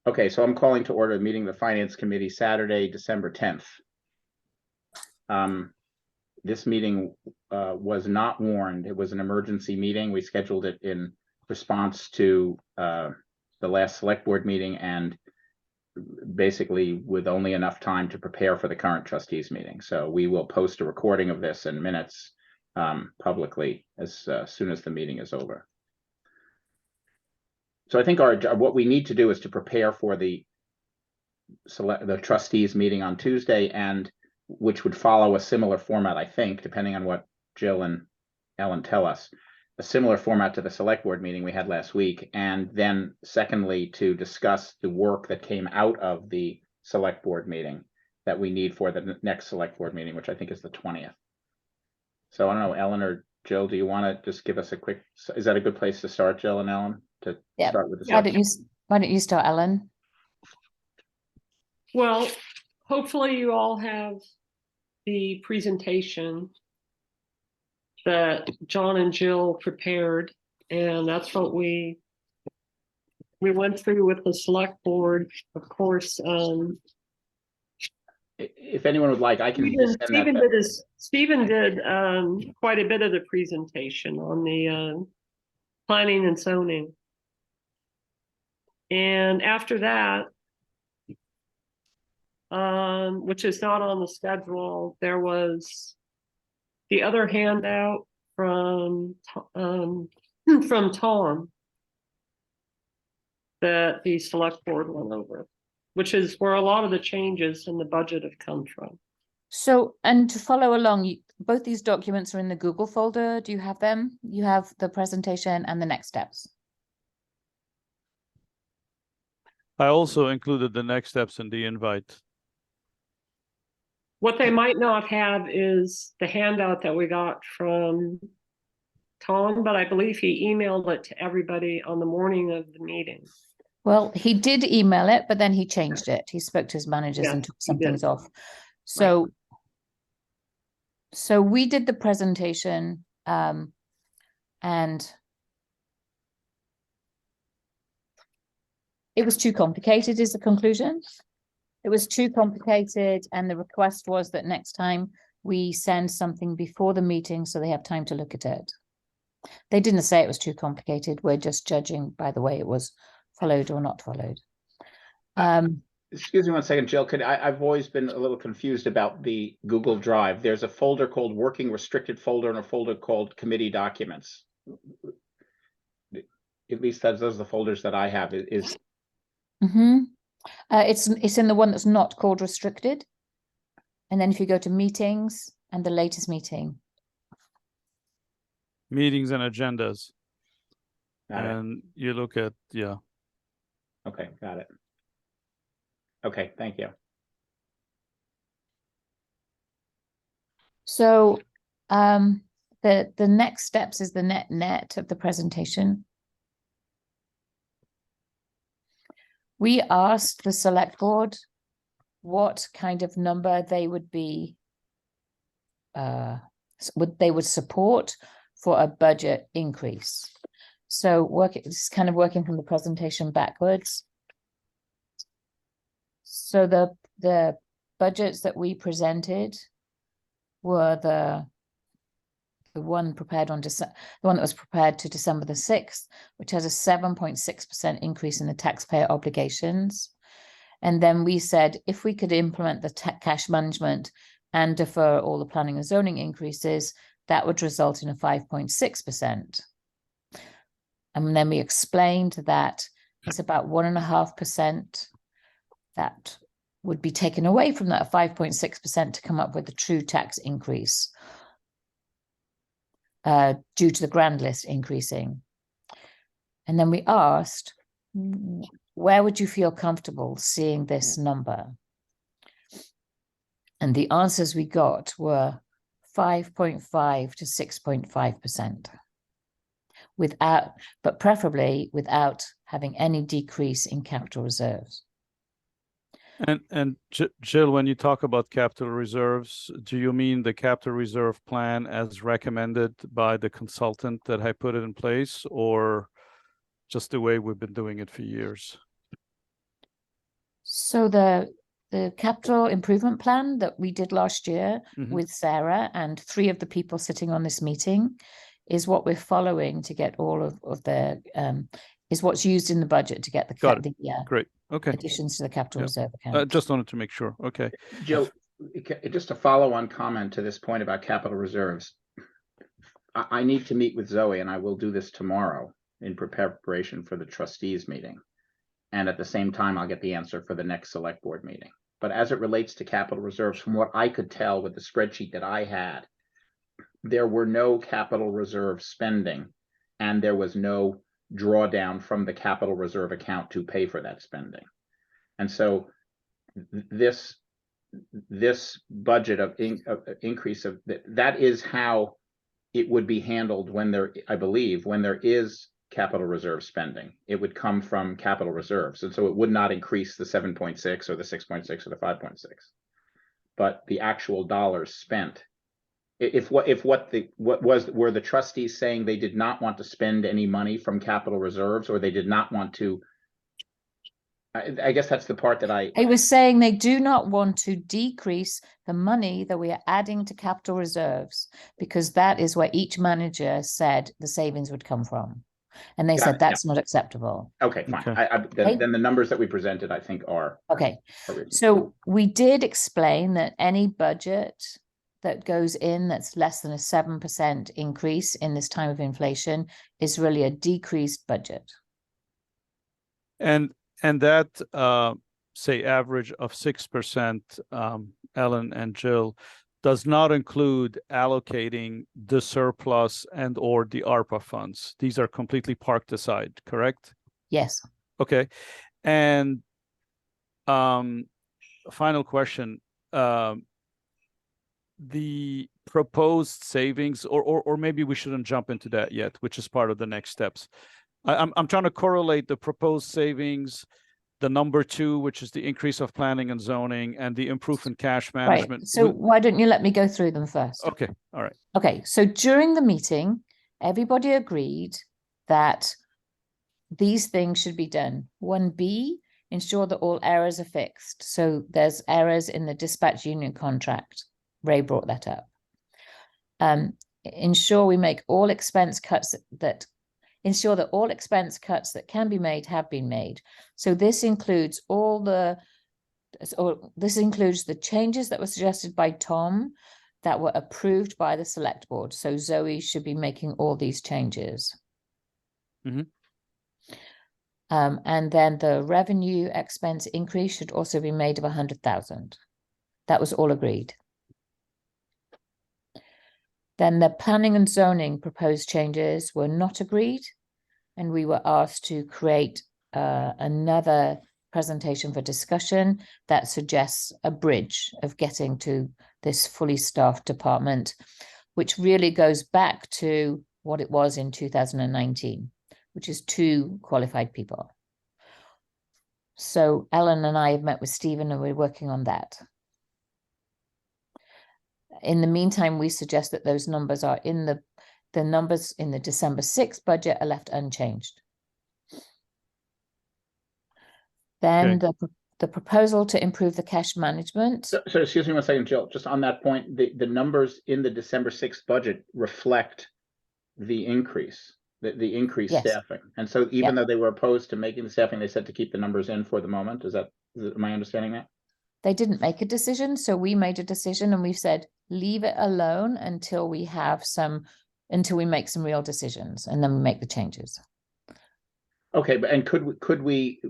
Okay, so I'm calling to order a meeting of the Finance Committee Saturday, December 10th. This meeting was not warned. It was an emergency meeting. We scheduled it in response to the last select board meeting and basically with only enough time to prepare for the current trustees meeting. So we will post a recording of this in minutes publicly as soon as the meeting is over. So I think what we need to do is to prepare for the trustees meeting on Tuesday, and which would follow a similar format, I think, depending on what Jill and Ellen tell us, a similar format to the select board meeting we had last week. And then secondly, to discuss the work that came out of the select board meeting that we need for the next select board meeting, which I think is the 20th. So I don't know, Ellen or Jill, do you want to just give us a quick, is that a good place to start, Jill and Ellen, to start with the why don't you start, Ellen? Well, hopefully you all have the presentation that John and Jill prepared, and that's what we went through with the select board. Of course, if anyone would like, I can Stephen did quite a bit of the presentation on the planning and zoning. And after that, which is not on the schedule, there was the other handout from Tom that the select board went over, which is where a lot of the changes in the budget have come from. So, and to follow along, both these documents are in the Google folder. Do you have them? You have the presentation and the next steps. I also included the next steps in the invite. What they might not have is the handout that we got from Tom, but I believe he emailed it to everybody on the morning of the meeting. Well, he did email it, but then he changed it. He spoke to his managers and took some things off. So, right. So we did the presentation, and it was too complicated is the conclusion. It was too complicated, and the request was that next time we send something before the meeting so they have time to look at it. They didn't say it was too complicated. We're just judging by the way it was followed or not followed. Excuse me one second, Jill. I've always been a little confused about the Google Drive. There's a folder called Working Restricted Folder and a folder called Committee Documents. At least those are the folders that I have. It's in the one that's not called Restricted. And then if you go to Meetings and the latest meeting. Meetings and agendas. And you look at, Okay, got it. Okay, thank you. So the next steps is the net of the presentation. We asked the select board what kind of number they would be they would support for a budget increase. So it's kind of working from the presentation backwards. So the budgets that we presented were the one prepared on the one that was prepared to December the 6th, which has a 7.6% increase in the taxpayer obligations. And then we said if we could implement the cash management and defer all the planning and zoning increases, that would result in a 5.6%. And then we explained that it's about 1.5% that would be taken away from that 5.6% to come up with the true tax increase due to the grand list increasing. And then we asked, where would you feel comfortable seeing this number? And the answers we got were 5.5 to 6.5%. But preferably without having any decrease in capital reserves. And Jill, when you talk about capital reserves, do you mean the capital reserve plan as recommended by the consultant that I put it in place, or just the way we've been doing it for years? So the capital improvement plan that we did last year Mhm. with Sarah and 3 of the people sitting on this meeting is what we're following to get all of the is what's used in the budget to get Got the Great. Okay. additions to the capital Yeah. reserve account. Just wanted to make sure. Okay. Jill, just a follow-on comment to this point about capital reserves. I need to meet with Zoe, and I will do this tomorrow in preparation for the trustees meeting. And at the same time, I'll get the answer for the next select board meeting. But as it relates to capital reserves, from what I could tell with the spreadsheet that I had, there were no capital reserve spending, and there was no drawdown from the capital reserve account to pay for that spending. And so this budget of increase of that is how it would be handled when there, I believe, when there is capital reserve spending, it would come from capital reserves. And so it would not increase the 7.6 or the 6.6 or the 5.6, but the actual dollars spent. Were the trustees saying they did not want to spend any money from capital reserves, or they did not want to? I guess that's the part that I was saying they do not want to decrease the money that we are adding to capital reserves, because that is where each manager said the savings would come from. And they said that's not acceptable. Okay, fine. Okay. Then the numbers that we presented, I think, are Okay. reasonable. So we did explain that any budget that goes in that's less than a 7% increase in this time of inflation is really a decreased budget. And that say average of 6%, Ellen and Jill, does not include allocating the surplus and or the ARPA funds. These are completely parked aside, correct? Yes. Okay. And final question. The proposed savings, or maybe we shouldn't jump into that yet, which is part of the next steps. I'm trying to correlate the proposed savings, the number 2, which is the increase of planning and zoning, and the improvement cash management. Right. So why don't you let me go through them first? Okay. All right. Okay. So during the meeting, everybody agreed that these things should be done. 1B, ensure that all errors are fixed. So there's errors in the dispatch union contract. Ray brought that up. Ensure we make all expense cuts ensure that all expense cuts that can be made have been made. So this includes this includes the changes that were suggested by Tom that were approved by the select board. So Zoe should be making all these changes. Mm-hmm. And then the revenue expense increase should also be made of 100,000. That was all agreed. Then the planning and zoning proposed changes were not agreed, and we were asked to create another presentation for discussion that suggests a bridge of getting to this fully staffed department, which really goes back to what it was in 2019, which is 2 qualified people. So Ellen and I have met with Stephen and we're working on that. In the meantime, we suggest that those numbers are in the numbers in the December 6th budget are left unchanged. Then the proposal to improve the cash management. So excuse me 1 second, Jill, just on that point, the numbers in the December 6th budget reflect the increase, the increased Yes. staffing. And so even though they were opposed to making the staffing, they said to keep the numbers in for the moment. Am I understanding that? They didn't make a decision, so we made a decision and we've said, leave it alone until we make some real decisions, and then we make the changes. Okay, but could we?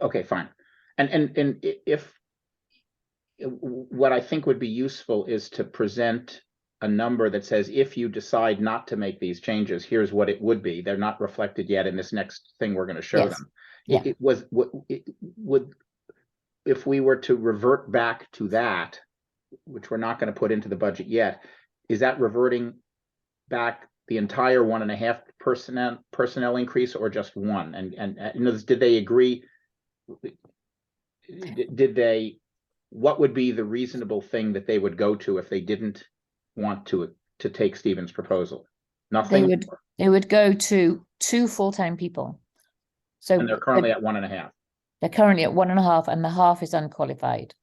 Okay, fine. And if what I think would be useful is to present a number that says, if you decide not to make these changes, here's what it would be. They're not reflected yet in this next thing we're going to show them. Yeah. If we were to revert back to that, which we're not going to put into the budget yet, is that reverting back the entire 1.5% personnel increase, or just 1? And did they agree? What would be the reasonable thing that they would go to if they didn't want to take Stephen's proposal? Nothing. They would go to 2 full-time people. So and they're currently at 1.5. They're currently at 1.5, and the half is unqualified.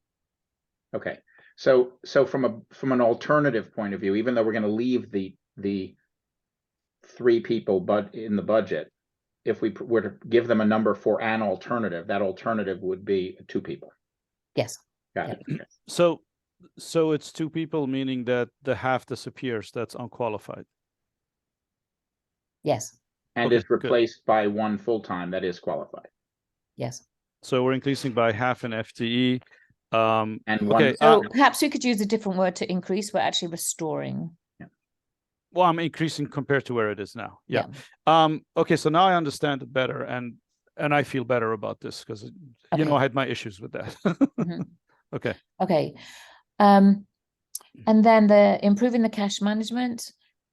Okay, so from an alternative point of view, even though we're going to leave the 3 people but in the budget, if we were to give them a number for an alternative, that alternative would be 2 people. Yes. Got it. Okay. So it's 2 people, meaning that the half disappears. That's unqualified. Yes. And Okay, is replaced by 1 full-time that is qualified. Yes. So we're increasing by half an FTE. And Okay, one. So perhaps we could use a different word to increase. We're actually restoring. Well, I'm increasing compared to where it is now. Yeah. Okay, so now I understand it better, and I feel better about this because you know Okay. I had my issues with that. Mhm. Okay. Okay. And then the improving the cash management.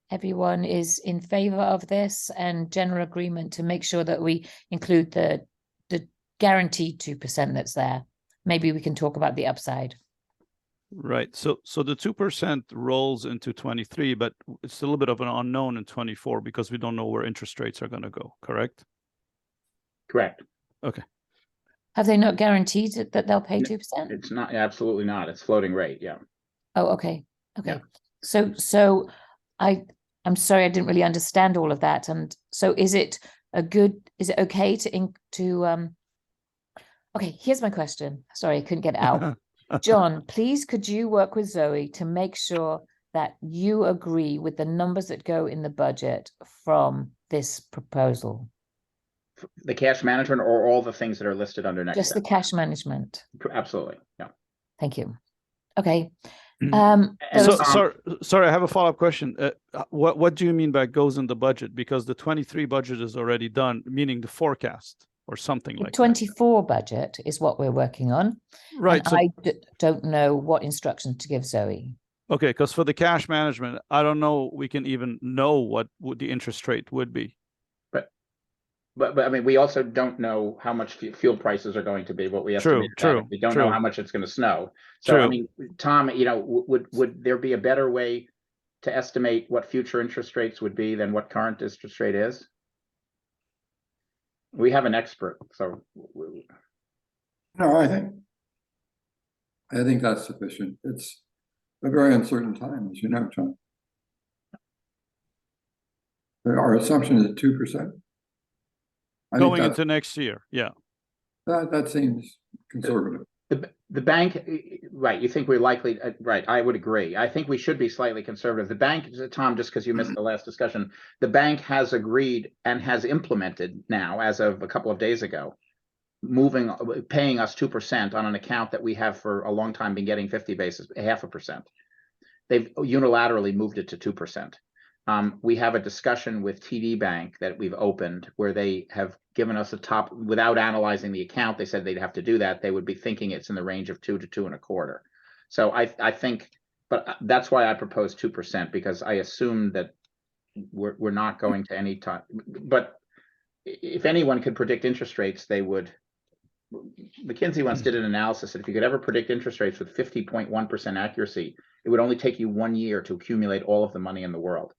Everyone is in favor of this, and general agreement to make sure that we include the guaranteed 2% that's there. Maybe we can talk about the upside. Right. So the 2% rolls into 23, but it's a little bit of an unknown in 24 because we don't know where interest rates are going to go. Correct? Correct. Okay. Have they not guaranteed that they'll pay No, 2%? It's not, absolutely not. It's floating rate. Yeah. Oh, okay. Okay. Yeah. So I'm sorry, I didn't really understand all of that. And so is it okay okay, here's my question. Sorry, I couldn't get it out. John, please could you work with Zoe to make sure that you agree with the numbers that go in the budget from this proposal? The cash management or all the things that are listed under next Just the step? cash management. Absolutely. Yeah. Thank you. Okay. And So Tom- sorry, I have a follow-up question. What do you mean by goes in the budget? Because the 23 budget is already done, meaning the forecast or something The like that. 24 budget is what we're working on. Right. And So I don't know what instructions to give Zoe. okay, because for the cash management, I don't know. We can even know what the interest rate would be. But I mean, we also don't know how much fuel prices are going to be, what we estimate. True, We don't know true. how much it's going to snow. So, I True. mean, Tom, you know, would there be a better way to estimate what future interest rates would be than what current interest rate is? We have an expert, so. No, I think that's sufficient. It's a very uncertain time, as you know, John. Our assumption is 2%. Going into next year, yeah. That seems conservative. The bank, right, you think we're likely, right, I would agree. I think we should be slightly conservative. The bank, Tom, just because you missed the last discussion, the bank has agreed and has implemented now, as of a couple of days ago, paying us 2% on an account that we have for a long time been getting 0.5%. They've unilaterally moved it to 2%. We have a discussion with TD Bank that we've opened where they have given us a top, without analyzing the account, they said they'd have to do that. They would be thinking it's in the range of 2 to 2.25. So I think, but that's why I proposed 2%, because I assume that we're not going to any time. But if anyone could predict interest rates, they would. McKinsey once did an analysis that if you could ever predict interest rates with 50.1% accuracy, it would only take you 1 year to accumulate all of the money in the world.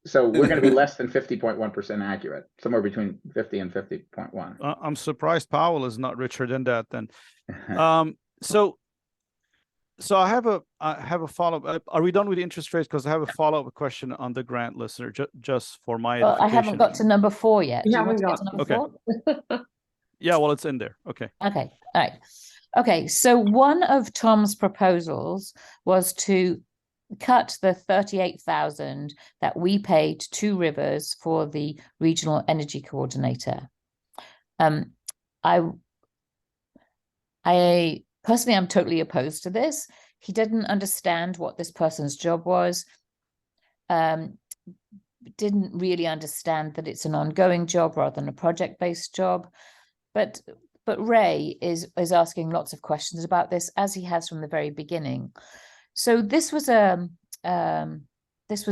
So we're going to be less than 50.1% accurate, somewhere between 50 and 50.1. I'm surprised Powell is not richer than that then. So I have a follow-up. Are we done with the interest rates? Because I have a follow-up question on the grant listener, just for my Well, I edification. haven't got to number 4 yet. You Do you want haven't to get to got- number 4? Yeah, well, it's in there. Okay. Okay, all right. Okay, so one of Tom's proposals was to cut the 38,000 that we paid to Rivers for the regional energy coordinator. I personally am totally opposed to this. He didn't understand what this person's job was. Didn't really understand that it's an ongoing job rather than a project-based job. But Ray is asking lots of questions about this, as he has from the very beginning. So this was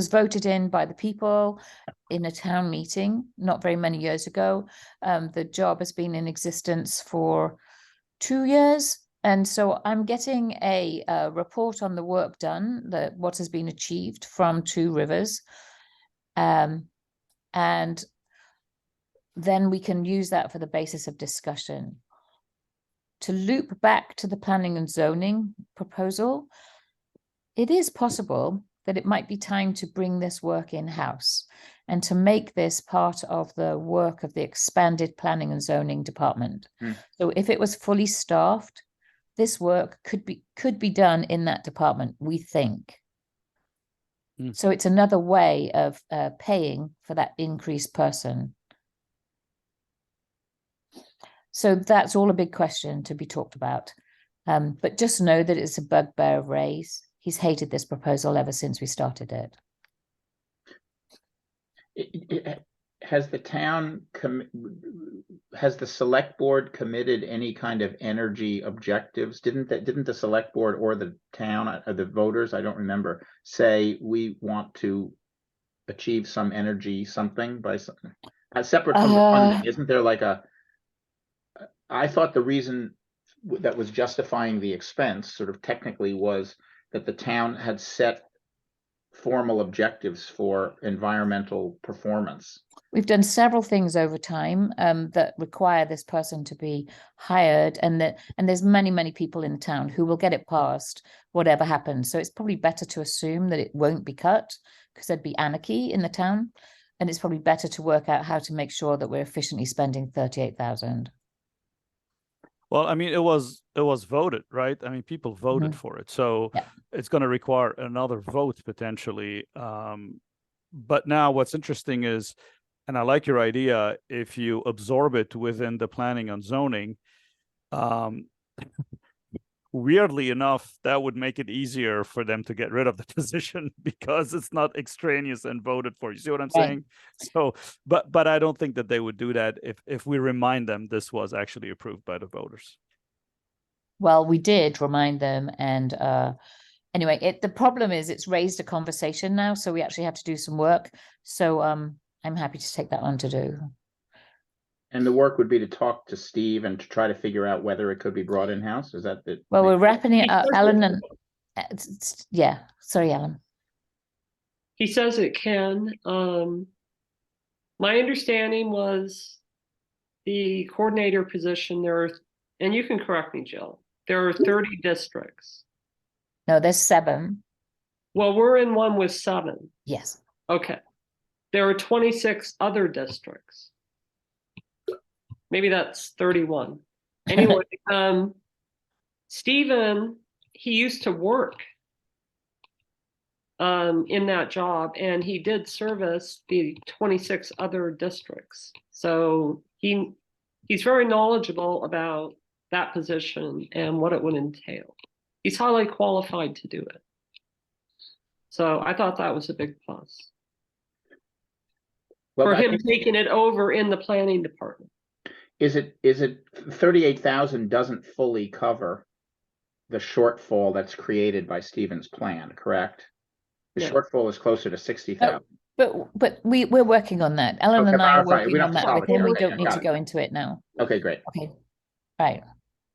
voted in by the people in a town meeting not very many years ago. The job has been in existence for 2 years, and so I'm getting a report on the work done, what has been achieved from Two Rivers, and then we can use that for the basis of discussion. To loop back to the planning and zoning proposal, it is possible that it might be time to bring this work in-house and to make this part of the work of the expanded planning and zoning department. So if it was fully staffed, this work could be done in that department, we think. So it's another way of paying for that increased person. So that's all a big question to be talked about. But just know that it's a bugbear of Ray's. He's hated this proposal ever since we started it. Has the town, has the select board committed any kind of energy objectives? Didn't the select board or the town or the voters, I don't remember, say we want to achieve some energy something by something separate from the funding? Isn't there like I thought the reason that was justifying the expense sort of technically was that the town had set formal objectives for environmental performance. We've done several things over time that require this person to be hired, and there's many people in the town who will get it passed whatever happens. So it's probably better to assume that it won't be cut, because there'd be anarchy in the town, and it's probably better to work out how to make sure that we're efficiently spending 38,000. Well, I mean, it was voted, right? I mean, people voted for it, so it's going to require another vote potentially. But now what's interesting is, and I like your idea, if you absorb it within the planning and zoning, weirdly enough, that would make it easier for them to get rid of the position because it's not extraneous and voted for. You see what I'm saying? So, but I don't think that they would do that if we remind them this was actually approved by the voters. Well, we did remind them, and anyway, the problem is it's raised a conversation now, so we actually have to do some work. So I'm happy to take that on to do. And the work would be to talk to Steve and to try to figure out whether it could be brought in-house. Is that it? Well, we're wrapping it up, Alan, and yeah. Sorry, Alan. He says it can. My understanding was the coordinator position there are, and you can correct me, Jill, there are 30 districts. No, there's 7. Well, we're in one with 7. Yes. Okay. There are 26 other districts. Maybe that's 31. Anyway, Stephen, he used to work in that job, and he did service the 26 other districts. So he's very knowledgeable about that position and what it would entail. He's highly qualified to do it. So I thought that was a big plus. Well, for him taking it over in the planning department. Is it 38,000 doesn't fully cover the shortfall that's created by Stephen's plan, correct? The shortfall is closer to 60,000. But we're working on that. Ellen and I are working on that with him. We don't need to go into it now. Okay, great. Okay, right.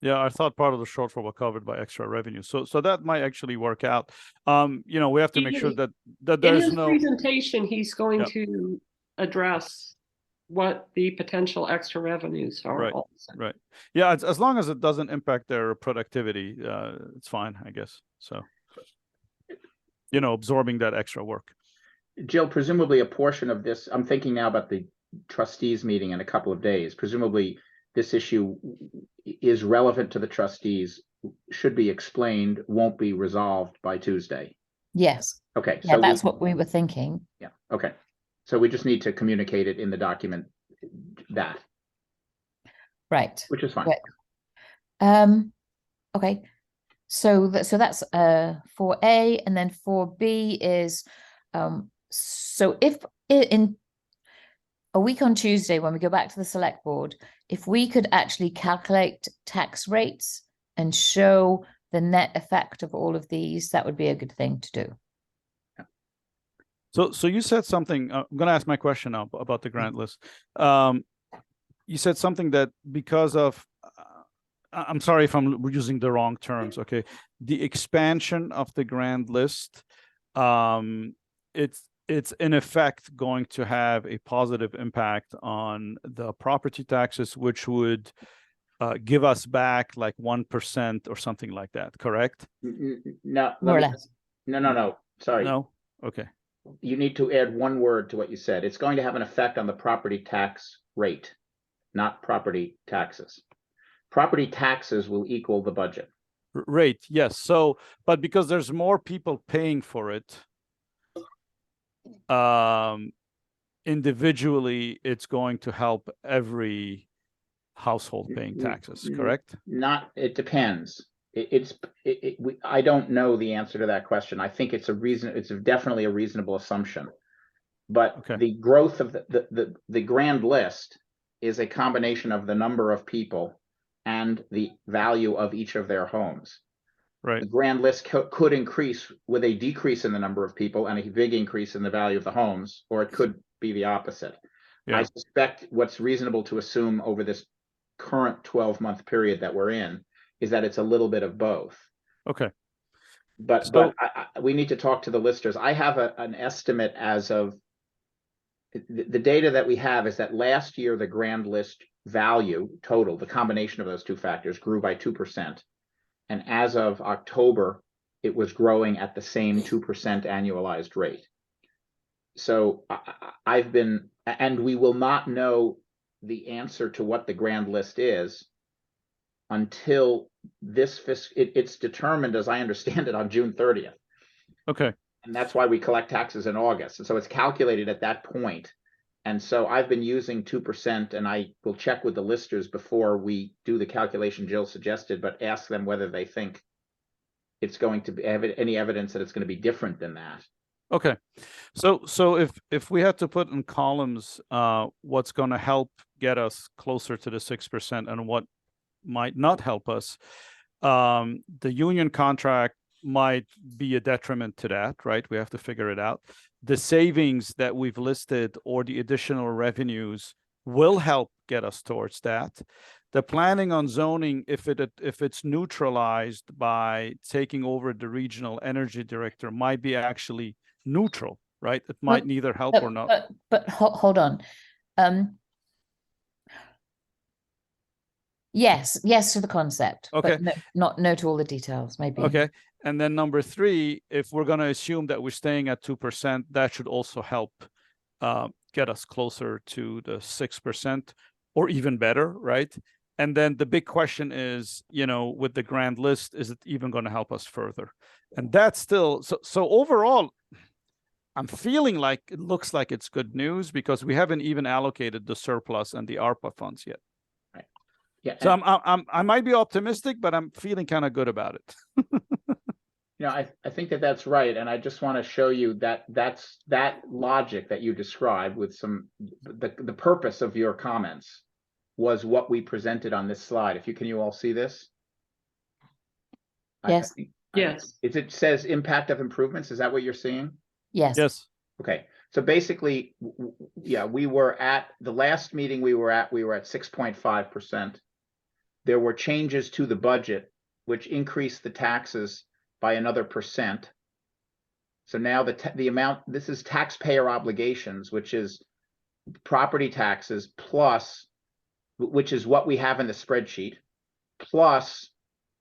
Yeah, I thought part of the shortfall was covered by extra revenue, so that might actually work out. You know, we have to make sure that there's no presentation. He's going to address what the potential extra revenues are. Right, also. Right. Yeah, as long as it doesn't impact their productivity, it's fine, I guess. So, you know, absorbing that extra work. Jill, presumably a portion of this, I'm thinking now about the trustees meeting in a couple of days. Presumably this issue is relevant to the trustees, should be explained, won't be resolved by Tuesday. Yes. Okay. Yeah, so that's what we were thinking. Yeah. Okay. So we just need to communicate it in the document that. Right. Which is fine. Right. Okay. So that's 4A, and then 4B is so if in a week on Tuesday, when we go back to the select board, if we could actually calculate tax rates and show the net effect of all of these, that would be a good thing to do. So you said something, I'm going to ask my question now about the grant list. You said something that because of, I'm sorry if I'm using the wrong terms, okay? The expansion of the grant list, it's in effect going to have a positive impact on the property taxes, which would give us back like 1% or something like that, correct? No, More or let me- less. no, sorry. No? Okay. You need to add one word to what you said. It's going to have an effect on the property tax rate, not property taxes. Property taxes will equal the budget. Rate, yes. So, but because there's more people paying for it, individually, it's going to help every household paying taxes, correct? Not, it depends. I don't know the answer to that question. I think it's definitely a reasonable assumption. But Okay. the growth of the grand list is a combination of the number of people and the value of each of their homes. Right. The grand list could increase with a decrease in the number of people and a big increase in the value of the homes, or it could be the opposite. Yeah. I suspect what's reasonable to assume over this current 12-month period that we're in is that it's a little bit of both. Okay. But So- we need to talk to the listers. I have an estimate as of the data that we have is that last year the grand list value total, the combination of those two factors, grew by 2%. And as of October, it was growing at the same 2% annualized rate. So and we will not know the answer to what the grand list is until this it's determined, as I understand it, on June 30th. Okay. And that's why we collect taxes in August. And so it's calculated at that point. And so I've been using 2%, and I will check with the listers before we do the calculation Jill suggested, but ask them whether they think it's going to have any evidence that it's going to be different than that. Okay. So if we had to put in columns what's going to help get us closer to the 6% and what might not help us, the union contract might be a detriment to that, right? We have to figure it out. The savings that we've listed or the additional revenues will help get us towards that. The planning on zoning, if it's neutralized by taking over the regional energy director, might be actually neutral, right? It might neither help or not. But hold on. Yes to the concept. Okay. But no to all the details, maybe. Okay. And then number 3, if we're going to assume that we're staying at 2%, that should also help get us closer to the 6% or even better, right? And then the big question is, with the grand list, is it even going to help us further? And that's still, so overall, I'm feeling like it looks like it's good news because we haven't even allocated the surplus and the ARPA funds yet. Right. Yeah. So I might be optimistic, but I'm feeling kind of good about it. I think that's right. And I just want to show you that logic that you described with the purpose of your comments was what we presented on this slide. Can you all see this? Yes. Yes. It says impact of improvements. Is that what you're seeing? Yes. Yes. Okay. So basically, we were at the last meeting we were at 6.5%. There were changes to the budget, which increased the taxes by another %. So now the amount, this is taxpayer obligations, which is property taxes plus, which is what we have in the spreadsheet, plus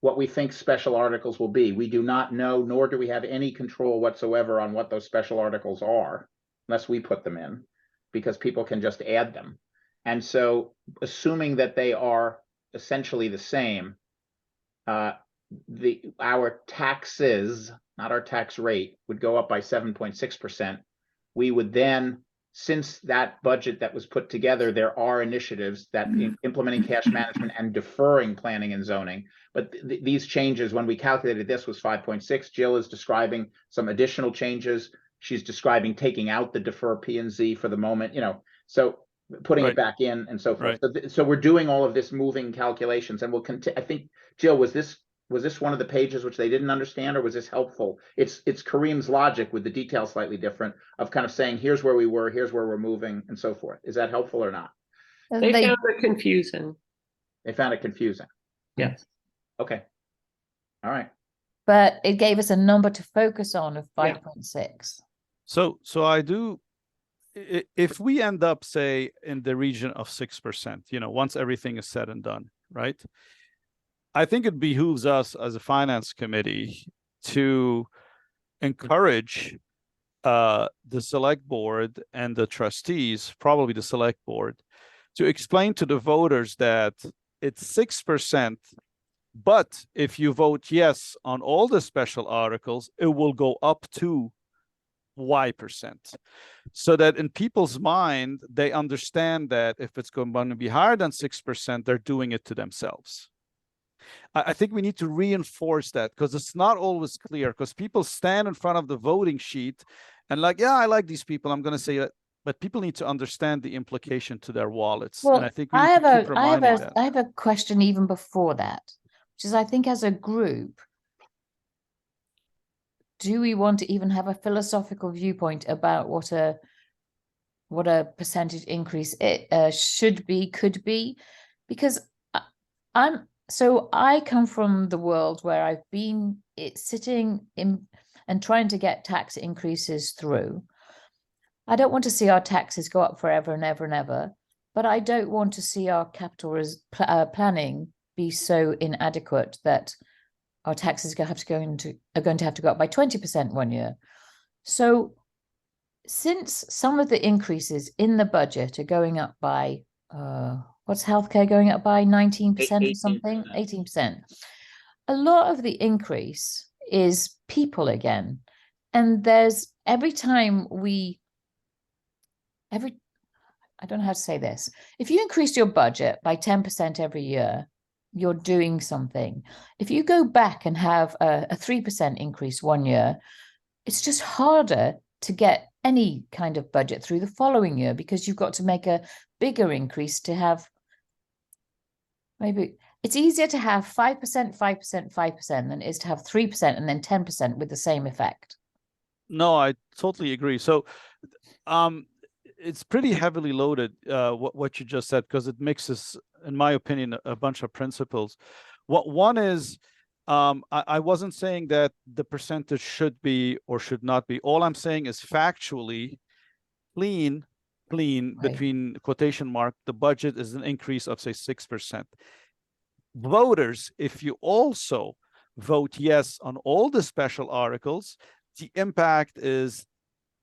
what we think special articles will be. We do not know, nor do we have any control whatsoever on what those special articles are, unless we put them in, because people can just add them. And so assuming that they are essentially the same, our taxes, not our tax rate, would go up by 7.6%. We would then, since that budget that was put together, there are initiatives that implementing cash management and deferring planning and zoning. But these changes, when we calculated this, was 5.6. Jill is describing some additional changes. She's describing taking out the defer P and Z for the moment, so putting it back in and so forth. So we're doing all of this moving calculations, and we'll continue. I think, Jill, was this one of the pages which they didn't understand, or was this helpful? It's Kareem's logic with the details slightly different of kind of saying, here's where we were, here's where we're moving, and so forth. Is that helpful or not? They found it confusing. They found it confusing. Yes. Okay. All right. But it gave us a number to focus on of 5.6. So I do, if we end up, say, in the region of 6%, once everything is said and done, right? I think it behooves us as a finance committee to encourage the select board and the trustees, probably the select board, to explain to the voters that it's 6%, but if you vote yes on all the special articles, it will go up to Y%. So that in people's mind, they understand that if it's going to be higher than 6%, they're doing it to themselves. I think we need to reinforce that because it's not always clear, because people stand in front of the voting sheet and like, yeah, I like these people, I'm going to say that, but people need to understand the implication to their wallets. Well, And I think we need to keep reminding that. I have a question even before that, which is I think as a group, do we want to even have a philosophical viewpoint about what a percentage increase it should be, could be? Because I come from the world where I've been sitting in and trying to get tax increases through. I don't want to see our taxes go up forever and ever and ever, but I don't want to see our capital planning be so inadequate that our taxes are going to have to go up by 20% one year. So since some of the increases in the budget are going up by, what's healthcare going up by 19% or something? 18%. A lot of the increase is people again. And there's I don't know how to say this. If you increase your budget by 10% every year, you're doing something. If you go back and have a 3% increase one year, it's just harder to get any kind of budget through the following year because you've got to make a bigger increase to have. Maybe it's easier to have 5%, 5%, 5% than it is to have 3% and then 10% with the same effect. No, I totally agree. So it's pretty heavily loaded, what you just said, because it mixes, in my opinion, a bunch of principles. One is, I wasn't saying that the percentage should be or should not be. All I'm saying is factually clean, right, between quotation mark, the budget is an increase of, say, 6%. Voters, if you also vote yes on all the special articles, the impact is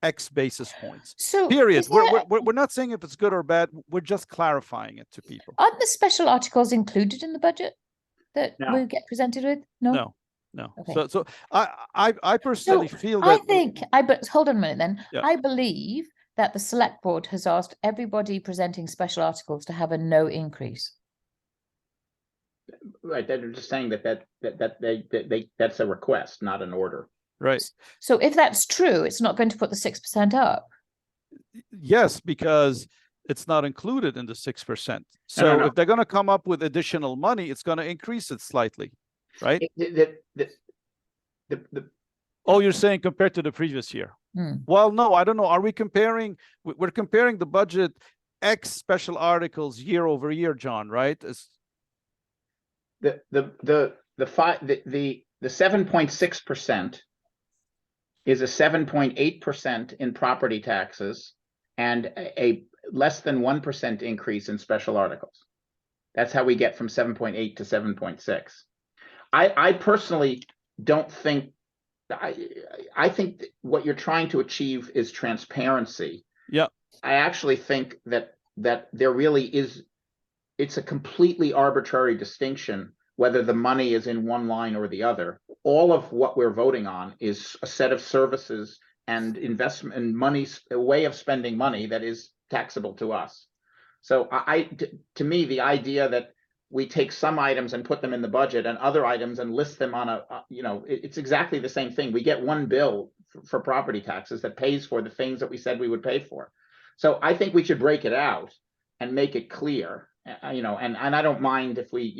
X basis points. So period. We're not saying if it's good or bad. We're just clarifying it to people. Aren't the special articles included in the budget that we get presented with? No. Okay. So I personally feel that but hold on a minute then. Yeah. I believe that the select board has asked everybody presenting special articles to have a no increase. Right. They're just saying that's a request, not an order. Right. So if that's true, it's not going to put the 6% up. Yes, because it's not included in the 6%. So if they're going to come up with additional money, it's going to increase it slightly, right? Oh, you're saying compared to the previous year? Well, no, I don't know. Are we comparing? We're comparing the budget X special articles year over year, John, right? The 7.6% is a 7.8% in property taxes and a less than 1% increase in special articles. That's how we get from 7.8 to 7.6. I personally don't think, I think what you're trying to achieve is transparency. Yeah. I actually think that there really is, it's a completely arbitrary distinction whether the money is in one line or the other. All of what we're voting on is a set of services and investment and money, a way of spending money that is taxable to us. So to me, the idea that we take some items and put them in the budget and other items and list them on it's exactly the same thing. We get one bill for property taxes that pays for the things that we said we would pay for. So I think we should break it out and make it clear. And I don't mind if we,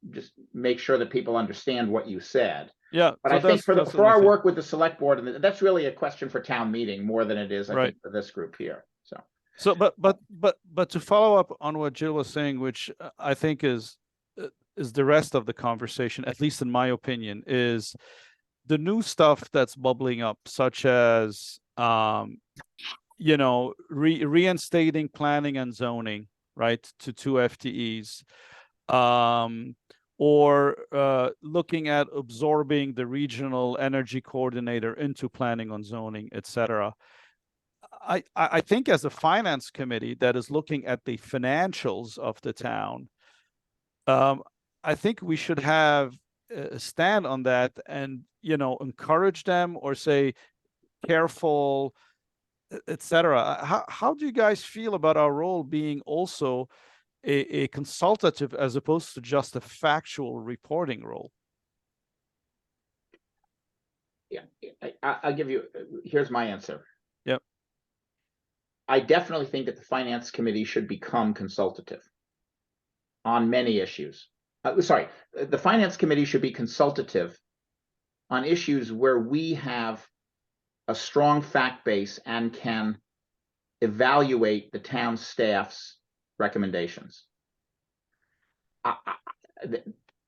just make sure that people understand what you said. Yeah. But I think for our work with the select board, and that's really a question for town meeting more than it is, I think, for this group here. So, but to follow up on what Jill was saying, which I think is the rest of the conversation, at least in my opinion, is the new stuff that's bubbling up, such as you know, reinstating planning and zoning, right, to 2 FTEs, or looking at absorbing the regional energy coordinator into planning on zoning, etc. I think as a finance committee that is looking at the financials of the town, I think we should have a stand on that and, you know, encourage them or say, careful, etc. How do you guys feel about our role being also a consultative as opposed to just a factual reporting role? Yeah, I'll give you, here's my answer. Yep. I definitely think that the finance committee should become consultative on many issues. Sorry, the finance committee should be consultative on issues where we have a strong fact base and can evaluate the town staff's recommendations. I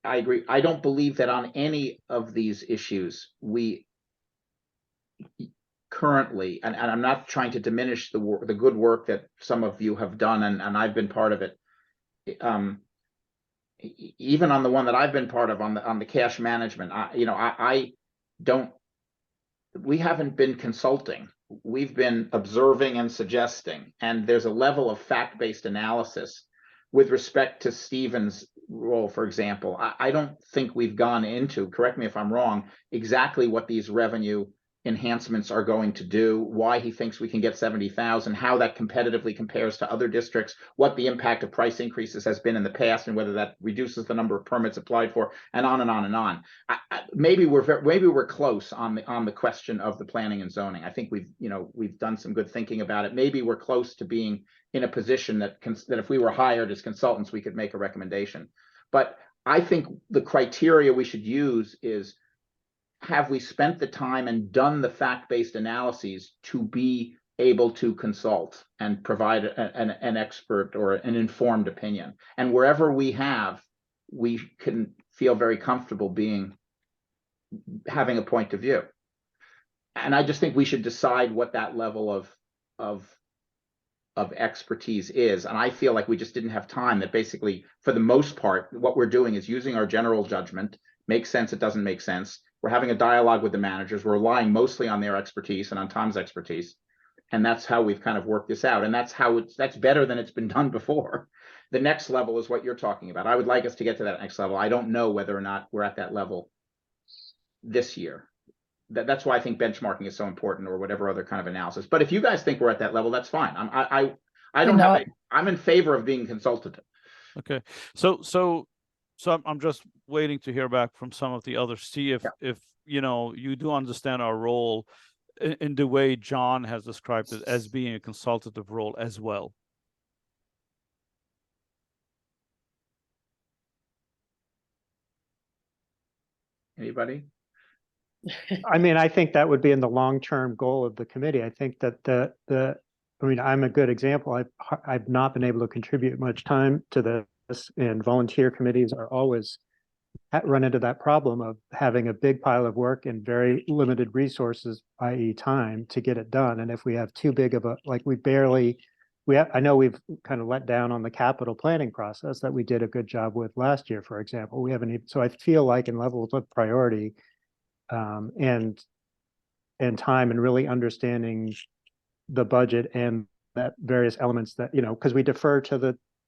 agree. I don't believe that on any of these issues we currently, and I'm not trying to diminish the good work that some of you have done, and I've been part of it. Even on the one that I've been part of on the cash management, I don't. We haven't been consulting. We've been observing and suggesting, and there's a level of fact-based analysis with respect to Stephen's role, for example. I don't think we've gone into, correct me if I'm wrong, exactly what these revenue enhancements are going to do, why he thinks we can get 70,000, how that competitively compares to other districts, what the impact of price increases has been in the past, and whether that reduces the number of permits applied for, and on and on and on. Maybe we're close on the question of the planning and zoning. I think we've done some good thinking about it. Maybe we're close to being in a position that if we were hired as consultants, we could make a recommendation. But I think the criteria we should use is, have we spent the time and done the fact-based analyses to be able to consult and provide an expert or an informed opinion? And wherever we have, we can feel very comfortable having a point of view. And I just think we should decide what that level of expertise is. And I feel like we just didn't have time. That basically, for the most part, what we're doing is using our general judgment. Makes sense, it doesn't make sense. We're having a dialogue with the managers. We're relying mostly on their expertise and on Tom's expertise. And that's how we've kind of worked this out. And that's better than it's been done before. The next level is what you're talking about. I would like us to get to that next level. I don't know whether or not we're at that level this year. That's why I think benchmarking is so important, or whatever other kind of analysis. But if you guys think we're at that level, that's fine. I'm in favor of being consultative. Okay. So I'm just waiting to hear back from some of the others, see if you know, you do understand our role in the way John has described it, as being a consultative role as well. Anybody? I mean, I think that would be in the long-term goal of the committee. I think that I mean, I'm a good example. I've not been able to contribute much time to this, and volunteer committees are always run into that problem of having a big pile of work and very limited resources, i.e. time, to get it done. And if we have too big of I know we've kind of let down on the capital planning process that we did a good job with last year, for example. We haven't even, so I feel like in levels of priority and time, and really understanding the budget and that various elements that, you know, because we defer to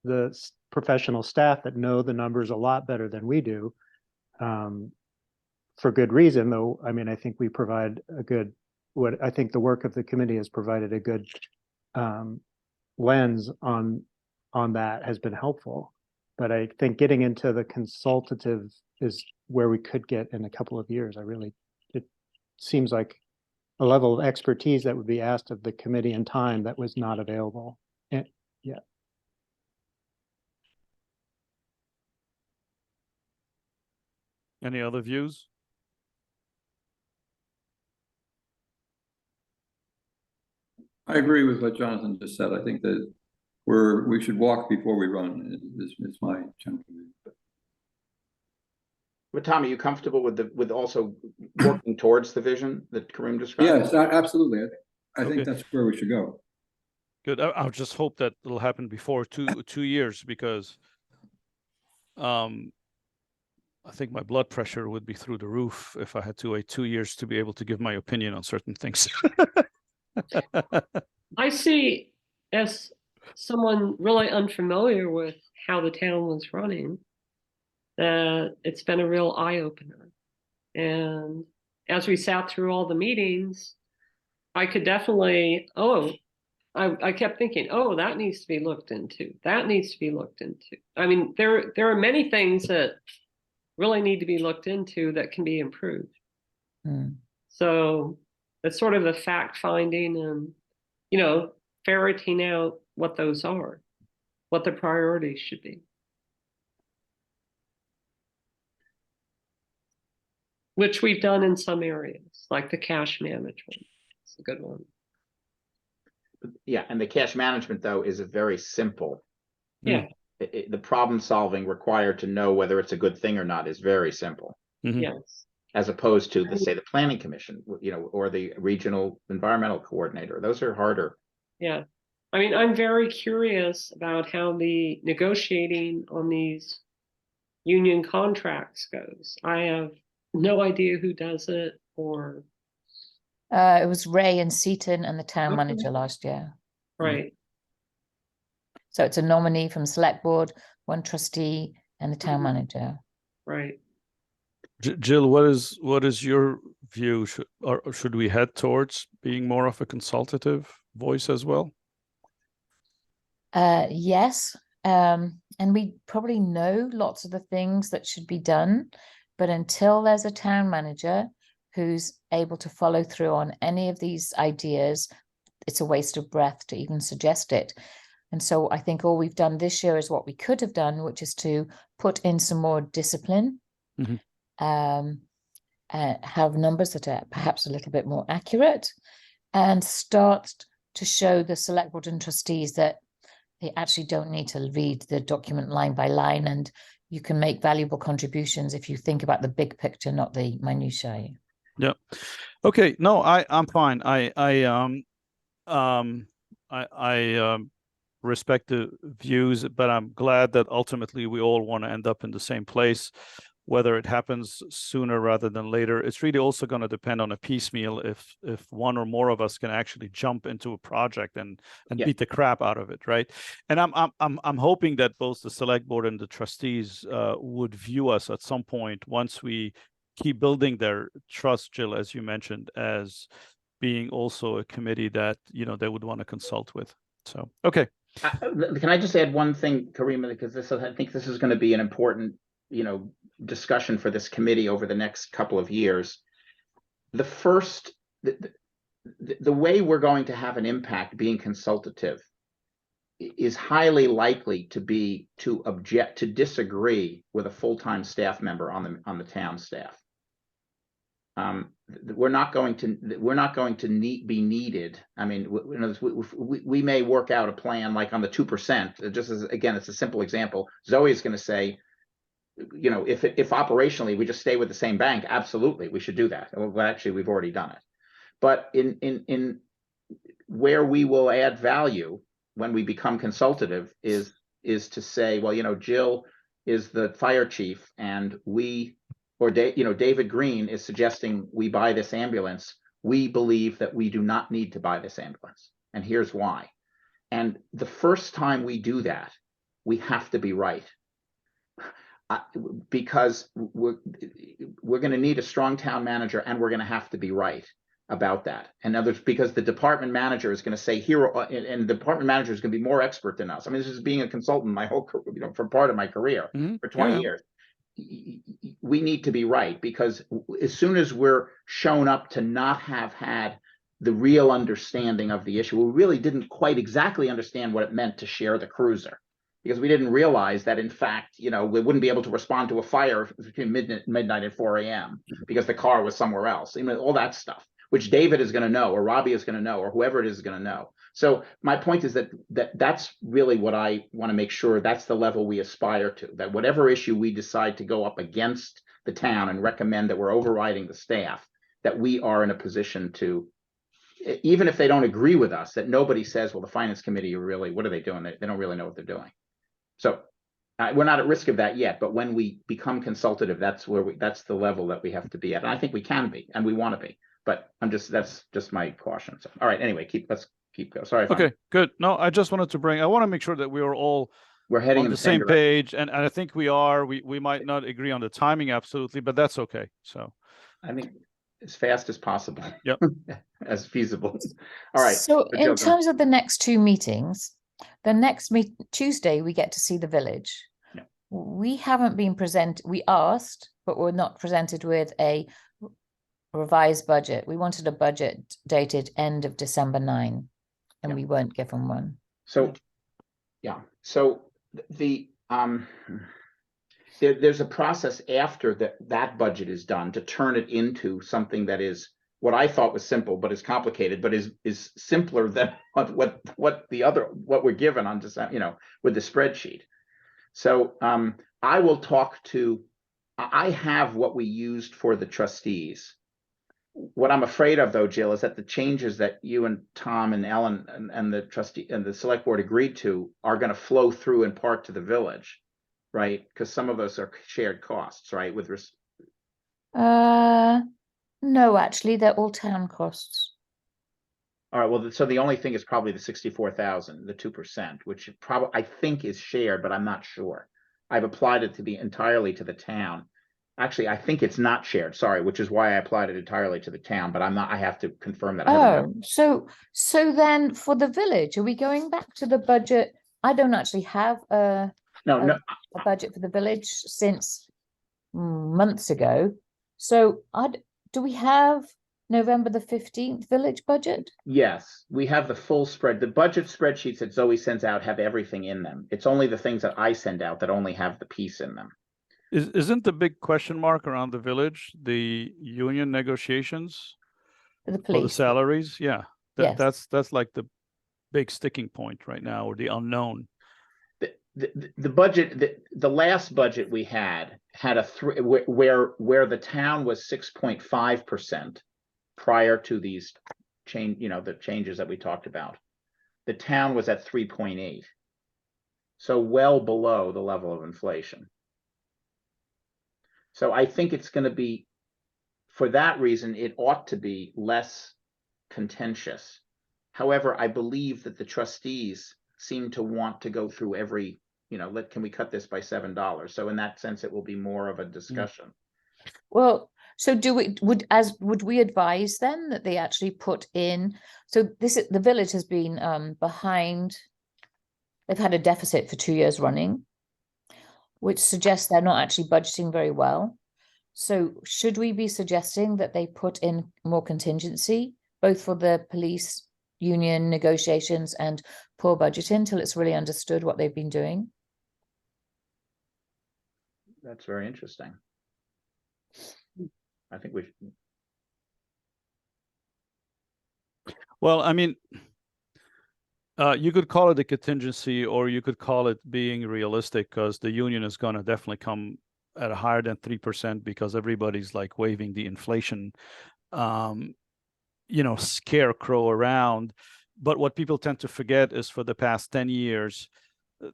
the professional staff that know the numbers a lot better than we do, for good reason, though. I mean, I think we provide I think the work of the committee has provided a good lens on that, has been helpful. But I think getting into the consultative is where we could get in a couple of years. It seems like a level of expertise that would be asked of the committee in time that was not available. Yeah. Any other views? I agree with what Jonathan just said. I think that we should walk before we run. Is my general view. But Tom, are you comfortable with also working towards the vision that Karim described? Yes, absolutely. I think Okay. that's where we should go. Good. I'll just hope that it'll happen before 2 years, because I think my blood pressure would be through the roof if I had to wait 2 years to be able to give my opinion on certain things. I see, as someone really unfamiliar with how the town was running, that it's been a real eye opener. And as we sat through all the meetings, I could definitely, I kept thinking, oh, that needs to be looked into. That needs to be looked into. I mean, there are many things that really need to be looked into that can be improved. Mm. So it's sort of the fact finding and, ferreting out what those are, what the priorities should be. Which we've done in some areas, like the cash management. It's a good one. Yeah, and the cash management, though, is a very simple. Yeah, The problem solving required to know whether it's a good thing or not is very simple, yes. as opposed to the, say, the planning commission, or the regional environmental coordinator. Those are harder. Yeah. I mean, I'm very curious about how the negotiating on these union contracts goes. I have no idea who does it or, It was Ray and Seaton and the town Okay. manager last year. right. So it's a nominee from select board, one trustee, and the town Mhm. manager. Right. Jill, what is your view? Should we head towards being more of a consultative voice as well? Yes. And we probably know lots of the things that should be done, but until there's a town manager who's able to follow through on any of these ideas, it's a waste of breath to even suggest it. And so I think all we've done this year is what we could have done, which is to put in some more discipline, have numbers that are perhaps a little bit more accurate, and start to show the select board and trustees that they actually don't need to read the document line by line, and you can make valuable contributions if you think about the big picture, not the minutiae. Yeah. Okay. No, I'm fine. I respect the views, but I'm glad that ultimately we all want to end up in the same place. Whether it happens sooner rather than later, it's really also going to depend on a piecemeal. If one or more of us can actually jump into a project and Yeah. beat the crap out of it, right? And I'm hoping that both the select board and the trustees would view us at some point, once we keep building their trust, Jill, as you mentioned, as being also a committee that they would want to consult with. So okay. Can I just add one thing, Karima, because I think this is going to be an important discussion for this committee over the next couple of years. The way we're going to have an impact being consultative is highly likely to be to disagree with a full-time staff member on the town staff. We're not going to be needed. I mean, we may work out a plan like on the 2%. Just as, again, it's a simple example. Zoe is going to say, if operationally we just stay with the same bank, absolutely, we should do that. Well, actually, we've already done it. But in where we will add value when we become consultative is to say, well, Jill is the fire chief, and David Green is suggesting we buy this ambulance. We believe that we do not need to buy this ambulance, and here's why. And the first time we do that, we have to be right. Because we're going to need a strong town manager, and we're going to have to be right about that. And others, because the department manager is going to say here, and the department manager is going to be more expert than us. I mean, this is being a consultant my whole career, for part of my career, for 20 years. We need to be right, because as soon as we're shown up to not have had the real understanding of the issue, we really didn't quite exactly understand what it meant to share the cruiser, because we didn't realize that, in fact, we wouldn't be able to respond to a fire between midnight and 4 a.m. because the car was somewhere else. All that stuff, which David is going to know, or Robbie is going to know, or whoever it is going to know. So my point is that's really what I want to make sure, that's the level we aspire to, that whatever issue we decide to go up against the town and recommend that we're overriding the staff, that we are in a position to even if they don't agree with us, that nobody says, well, the finance committee really, what are they doing? They don't really know what they're doing. So we're not at risk of that yet, but when we become consultative, that's the level that we have to be at. And I think we can be, and we want to be, but that's just my caution. So, all right, anyway, let's keep going. Sorry. Okay, good. No, I just wanted to I want to make sure that we are all We're heading on in the same direction. page, and I think we are. We might not agree on the timing, absolutely, but that's okay. So, I think as fast as possible. Yep. As feasible. All right. So Jill, in go. terms of the next two meetings, the next Tuesday, we get to see the village. Yeah. We haven't been we asked, but we're not presented with a revised budget. We wanted a budget dated end of December 9, and Yeah. we weren't given one. So, yeah, so there's a process after that budget is done to turn it into something that is what I thought was simple, but is complicated, but is simpler than what we're given on December, with the spreadsheet. So I will talk to, I have what we used for the trustees. What I'm afraid of, though, Jill, is that the changes that you and Tom and Ellen and the trustee and the select board agreed to are going to flow through in part to the village, right? Because some of those are shared costs, right? No, actually, they're all town costs. All right. Well, so the only thing is probably the 64,000, the 2%, which probably I think is shared, but I'm not sure. I've applied it to be entirely to the town. Actually, I think it's not shared. Sorry, which is why I applied it entirely to the town. But I'm not. I have to confirm that. So then for the village, are we going back to the budget? I don't actually have a budget for the village since months ago. So do we have November the 15th village budget? Yes, we have the full spread. The budget spreadsheets that Zoe sends out have everything in them. It's only the things that I send out that only have the piece in them. isn't the big question mark around the village the union negotiations For the or the police? salaries? Yeah, Yes. that's like the big sticking point right now, or the unknown. The budget, the last budget we had a where the town was 6.5% prior to these the changes that we talked about. The town was at 3.8, so well below the level of inflation. So I think it's going to be, for that reason, it ought to be less contentious. However, I believe that the trustees seem to want to go through every, can we cut this by $7? So in that sense, it will be more of a discussion. Well, so would we advise then that they actually put in, so the village has been behind, they've had a deficit for 2 years running, which suggests they're not actually budgeting very well. So should we be suggesting that they put in more contingency, both for the police union negotiations and poor budgeting, until it's really understood what they've been doing? That's very interesting. I think we should. Well, I mean, you could call it a contingency, or you could call it being realistic, because the union is going to definitely come at a higher than 3% because everybody's like waving the inflation, scarecrow around. But what people tend to forget is for the past 10 years,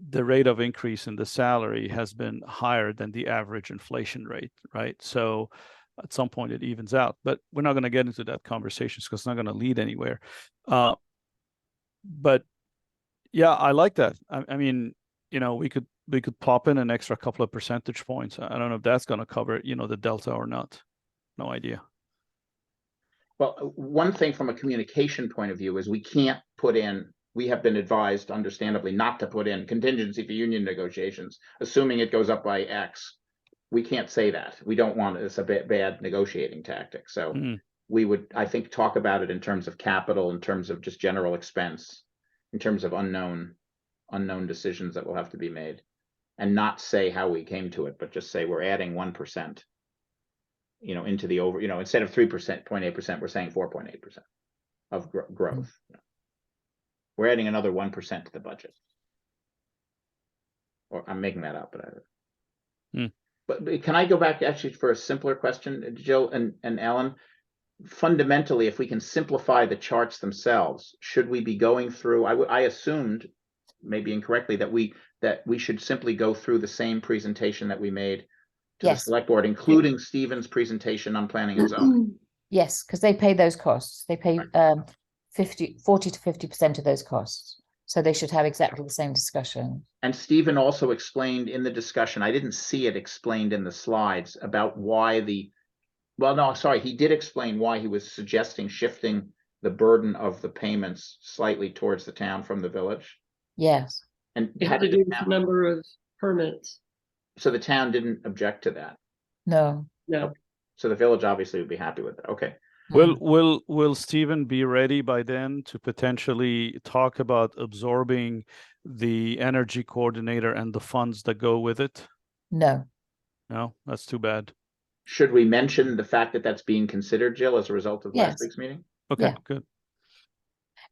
the rate of increase in the salary has been higher than the average inflation rate, right? So at some point it evens out, but we're not going to get into that conversation because it's not going to lead anywhere. But yeah, I like that. I mean, we could pop in an extra couple of percentage points. I don't know if that's going to cover, the delta or not. No idea. Well, one thing from a communication point of view is we have been advised, understandably, not to put in contingency for union negotiations, assuming it goes up by X. We can't say that. We don't want it's a bad negotiating tactic. So we would, I think, talk about it in terms of capital, in terms of just general expense, in terms of unknown decisions that will have to be made, and not say how we came to it, but just say we're adding 1%, into the instead of 3.8%, we're saying 4.8% of growth. We're adding another 1% to the budget. Or I'm making that up, but can I go back actually for a simpler question, Jill and Ellen? fundamentally, if we can simplify the charts themselves, should we be going through, I assumed, maybe incorrectly, that we should simply go through the same presentation that we made to the Yes. select board, including Stephen's presentation on planning and zoning. Yes, because they pay those costs. They pay 40 to 50% of those costs. So they should have exactly the same discussion. And Stephen also explained in the discussion, I didn't see it explained in the slides, about why he did explain why he was suggesting shifting the burden of the payments slightly towards the town from the village. Yes. And It how had to did do the with the town- number of permits. so the town didn't object to that. No. No, So the village obviously would be happy with it. Okay. Will Stephen be ready by then to potentially talk about absorbing the energy coordinator and the funds that go with it? No. No, that's too bad. Should we mention the fact that that's being considered, Jill, as a result of last Yes. week's meeting? Okay, Yeah. good.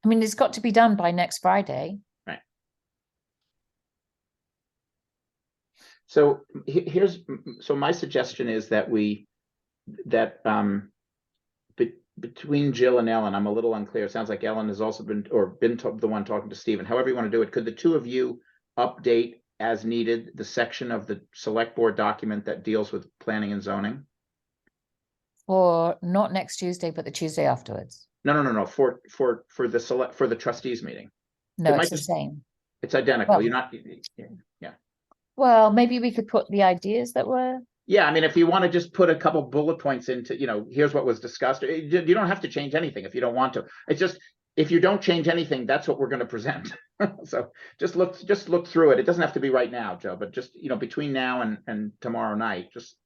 I mean, it's got to be done by next Friday. So so my suggestion is that between Jill and Ellen, I'm a little unclear. It sounds like Ellen has also been the one talking to Stephen. However you want to do it, could the two of you update as needed the section of the select board document that deals with planning and zoning? For not next Tuesday, but the Tuesday afterwards. No. For the trustees meeting. No, It might it's the just- same. It's identical. Well- You're not. Well, maybe we could put the ideas that were. Yeah, I mean, if you want to just put a couple bullet points into, here's what was discussed. You don't have to change anything if you don't want to. It's just, if you don't change anything, that's what we're going to present. So just look through it. It doesn't have to be right now, Joe, but just, between now and tomorrow night, just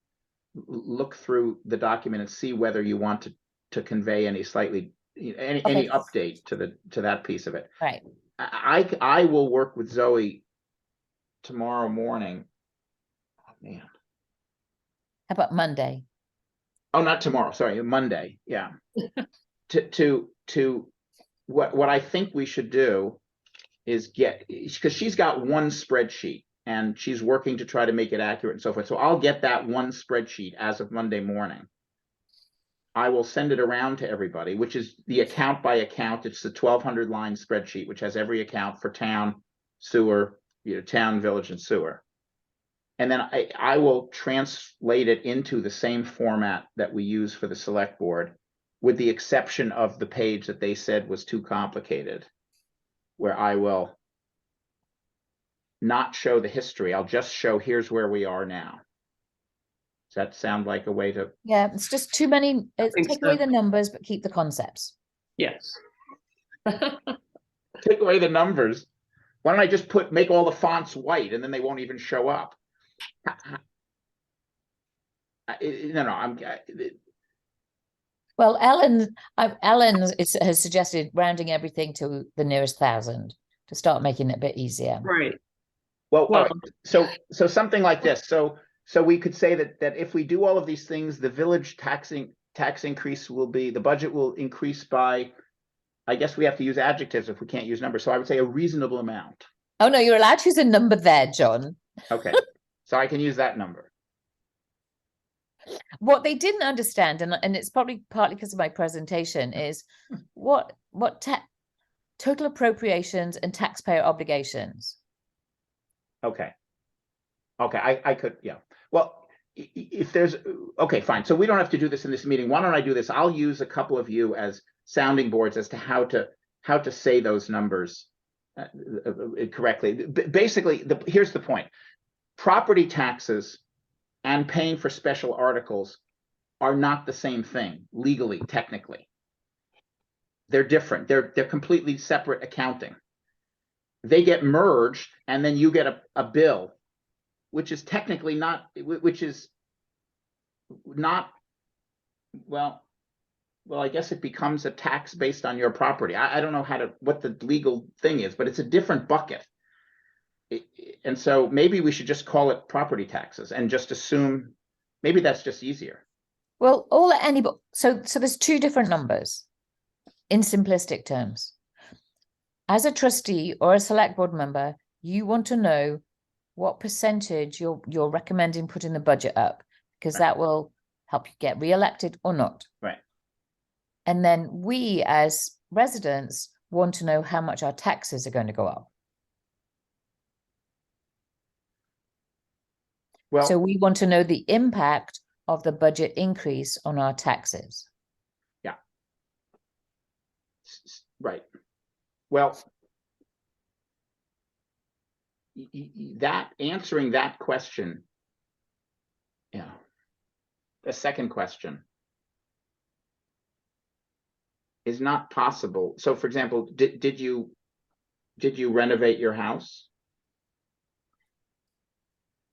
look through the document and see whether you want to convey any any update to that piece of it. Right. I will work with Zoe tomorrow morning. Oh man. How about Monday? Oh, not tomorrow, sorry, Monday, yeah. What I think we should do is because she's got one spreadsheet and she's working to try to make it accurate and so forth. So I'll get that one spreadsheet as of Monday morning. I will send it around to everybody, which is the account by account. It's the 1,200 line spreadsheet, which has every account for town, sewer, town, village, and sewer. And then I will translate it into the same format that we use for the select board, with the exception of the page that they said was too complicated, where I will not show the history. I'll just show here's where we are now. Does that sound like a way to? Yeah, it's just too many. think Take away so. the numbers, but keep the concepts. yes. Take away the numbers? Why don't I just make all the fonts white and then they won't even show up? No, Well, Ellen has suggested rounding everything to the nearest 1,000 to start making it a bit easier. Right. well, Well- all right. So something like this. So we could say that if we do all of these things, the village tax increase the budget will increase by, I guess we have to use adjectives if we can't use numbers. So I would say a reasonable amount. Oh no, you're allowed to use a number there, John. Okay, so I can use that number. What they didn't understand, and it's probably partly because of my presentation, is what total appropriations and taxpayer obligations. Okay, I could, yeah. Well, if there's, okay, fine. So we don't have to do this in this meeting. Why don't I do this? I'll use a couple of you as sounding boards as to how to say those numbers correctly. Basically, here's the point. Property taxes and paying for special articles are not the same thing legally, technically. They're different. They're completely separate accounting. They get merged and then you get a bill, which is technically not, well, I guess it becomes a tax based on your property. I don't know what the legal thing is, but it's a different bucket. And so maybe we should just call it property taxes and just assume, maybe that's just easier. Well, so there's two different numbers in simplistic terms. As a trustee or a select board member, you want to know what percentage you're recommending putting the budget up, because that will help you get re-elected or not. Right. And then we as residents want to know how much our taxes are going to go up. So Well, we want to know the impact of the budget increase on our taxes. right. Well, that answering that question, yeah. The second question is not possible. So for example, did you renovate your house?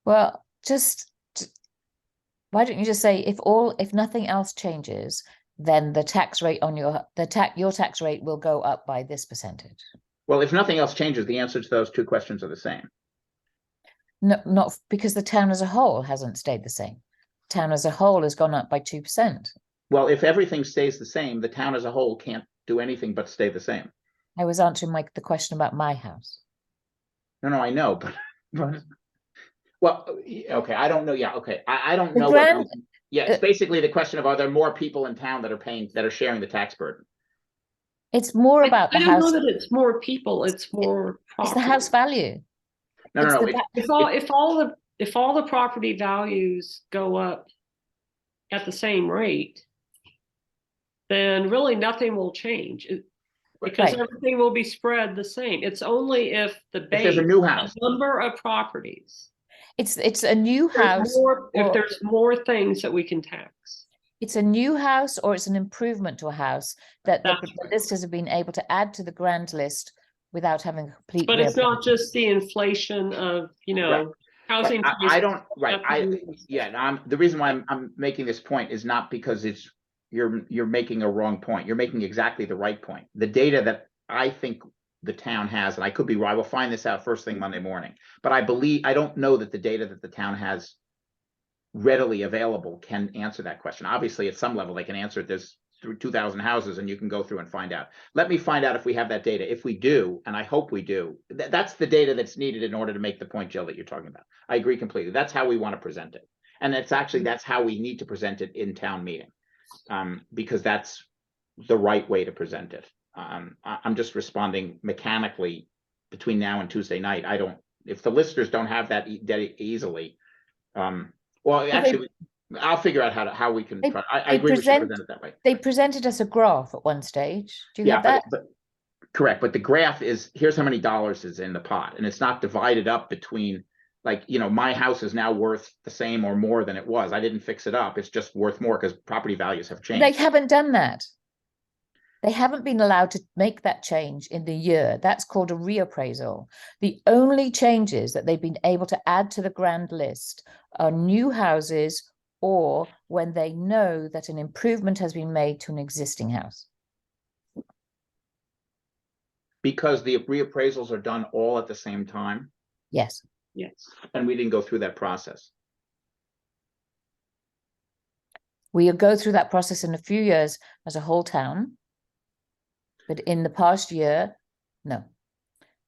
Well, why don't you just say if nothing else changes, then the tax rate on your tax rate will go up by this percentage. Well, if nothing else changes, the answer to those two questions are the same. No, not because the town as a whole hasn't stayed the same. Town as a whole has gone up by 2%. Well, if everything stays the same, the town as a whole can't do anything but stay the same. I was answering the question about my house. No, I know, but well, okay, I don't know. Yeah, okay, I don't The know. grand- Yeah, it's basically the question of, are there more people in town that are sharing the tax burden? It's more about I the don't know house. that it's more people, it's more It's the property. house value. No, It's no, no. the If all the property values go up at the same rate, then really nothing will change. Because Right. everything will be spread the same. It's only if the If there's a base, new the house, number of properties, It's a new house. if or there's more things that we can tax. it's a new house or it's an improvement to a house that the That's right. listers have been able to add to the grand list without having a complete. But it's not reappraisal. just the inflation of, housing. I don't, right, prices. the reason why I'm making this point is not because you're making a wrong point. You're making exactly the right point. The data that I think the town has, and I could be wrong, I will find this out first thing Monday morning, but I don't know that the data that the town has readily available can answer that question. Obviously, at some level, they can answer it. There's through 2,000 houses, and you can go through and find out. Let me find out if we have that data. If we do, and I hope we do, that's the data that's needed in order to make the point, Jill, that you're talking about. I agree completely. That's how we want to present it. And that's how we need to present it in town meeting, because that's the right way to present it. I'm just responding mechanically between now and Tuesday night. If the listeners don't have that data easily, well, actually, I'll figure out how we can. I agree. We should present it that way. They presented us a graph at one stage. Do you have Yeah, that? but correct. But the graph is, here's how many dollars is in the pot, and it's not divided up between, like, my house is now worth the same or more than it was. I didn't fix it up. It's just worth more because property values have changed. They haven't done that. They haven't been allowed to make that change in the year. That's called a reappraisal. The only changes that they've been able to add to the grand list are new houses or when they know that an improvement has been made to an existing house. Because the reappraisals are done all at the same time, Yes. Yes. and we didn't go through that process. We go through that process in a few years as a whole town. But in the past year, no.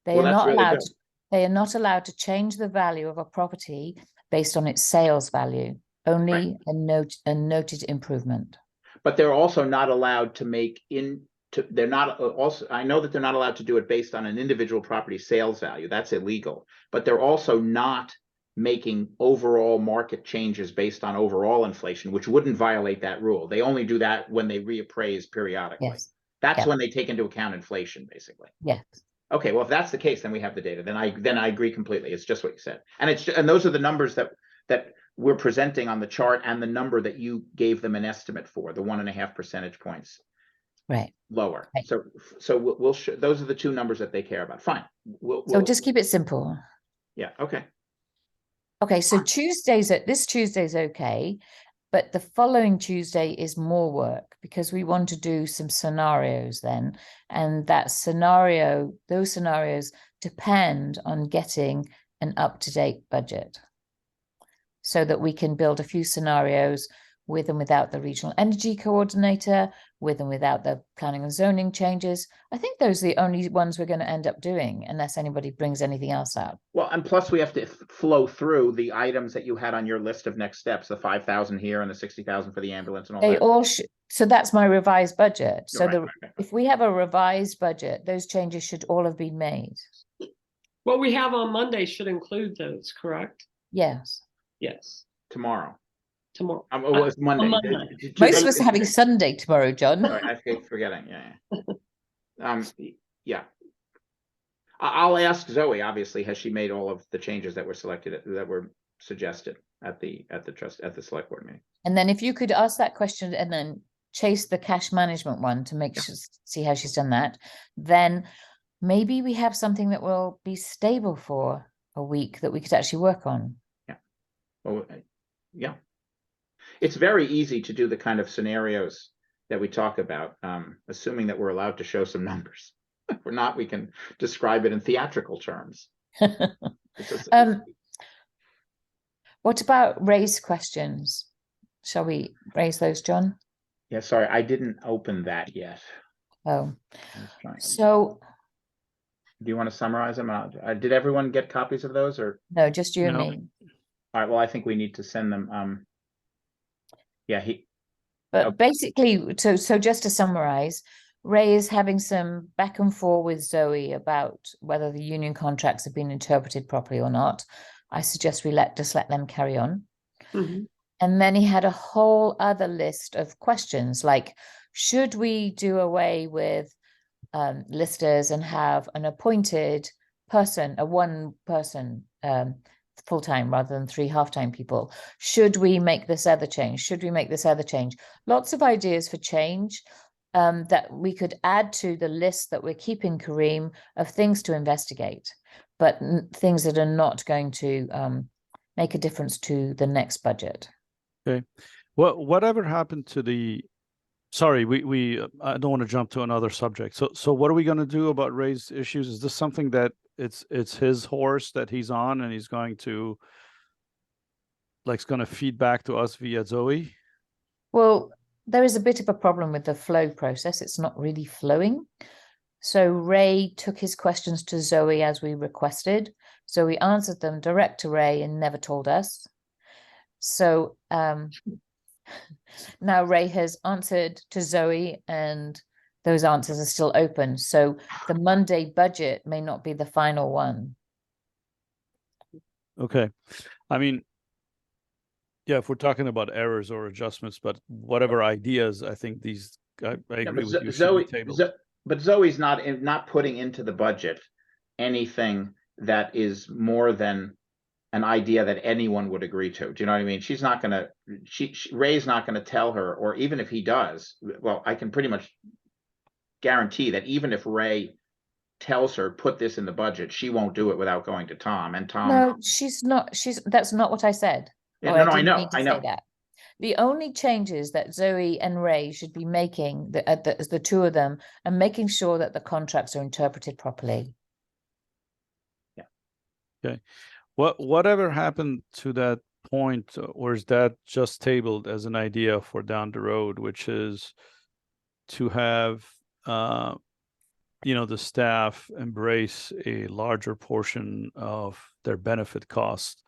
They Well, are that's not really allowed. good. They are not allowed to change the value of a property based on its sales value. Only a noted improvement. But they're also not allowed to they're not also, I know that they're not allowed to do it based on an individual property sales value. That's illegal. But they're also not making overall market changes based on overall inflation, which wouldn't violate that rule. They only do that when they reappraise periodically. Yes. That's Yeah. when they take into account inflation, basically. Yes. Okay, well, if that's the case, then we have the data. Then I agree completely. It's just what you said. And those are the numbers that we're presenting on the chart, and the number that you gave them an estimate for, the 1.5 percentage points Right. lower. Right. So we'll show, those are the two numbers that they care about. Fine. So just keep it simple. Yeah, okay. Okay, so this Tuesday's okay, but the following Tuesday is more work because we want to do some scenarios then. And those scenarios depend on getting an up-to-date budget so that we can build a few scenarios with and without the regional energy coordinator, with and without the planning and zoning changes. I think those are the only ones we're going to end up doing unless anybody brings anything else out. Well, and plus we have to flow through the items that you had on your list of next steps, the 5,000 here and the 60,000 for the ambulance and all They that. all so that's my revised budget. So Right, right. if we have a revised budget, those changes should all have been made. What we have on Monday should include those, correct? Yes. Yes, Tomorrow. tomorrow. It was Monday. Monday. Most of us are having Sunday tomorrow, John. Sorry, I keep forgetting, yeah. Yeah. I'll ask Zoe, obviously, has she made all of the changes that were that were suggested at the select board meeting? And then if you could ask that question and then chase the cash management one to make sure, see how she's done that, then maybe we have something that will be stable for a week that we could actually work on. Well, yeah. It's very easy to do the kind of scenarios that we talk about, assuming that we're allowed to show some numbers. If we're not, we can describe it in theatrical terms. What about raised questions? Shall we raise those, John? Yeah, sorry, I didn't open that yet. Oh, I was trying. so Do you want to summarize them? Did everyone get copies of those, or? no, just you and No. me. All right, well, I think we need to send them. Yeah, But Okay. basically, so just to summarize, Ray is having some back and forth with Zoe about whether the union contracts have been interpreted properly or not. I suggest we just let them carry on. Mhm. And then he had a whole other list of questions like, should we do away with listers and have an appointed person, a one person full-time rather than 3 half-time people? Should we make this other change? Should we make this other change? Lots of ideas for change that we could add to the list that we're keeping, Kareem, of things to investigate, but things that are not going to make a difference to the next budget. Okay. Whatever happened to the, sorry, I don't want to jump to another subject. So what are we going to do about raised issues? Is this something that it's his horse that he's on and he's going to, like, it's going to feed back to us via Zoe? Well, there is a bit of a problem with the flow process. It's not really flowing. So Ray took his questions to Zoe as we requested. Zoe answered them direct to Ray and never told us. So now Ray has answered to Zoe and those answers are still open. So the Monday budget may not be the final one. Okay. I mean, yeah, if we're talking about errors or adjustments, but whatever ideas, I think these, I agree with you, should be tabled. But Zoe's not putting into the budget anything that is more than an idea that anyone would agree to. Do you know what I mean? She's not gonna, Ray's not gonna tell her, or even if he does, well, I can pretty much guarantee that even if Ray tells her, put this in the budget, she won't do it without going to Tom, and Tom. No, that's not what I said. Yeah, Oh, no, I didn't know, mean to I say know. that. The only changes that Zoe and Ray should be making, the two of them, and making sure that the contracts are interpreted properly. Yeah. Okay. Whatever happened to that point, or is that just tabled as an idea for down the road, which is to have, the staff embrace a larger portion of their benefit cost?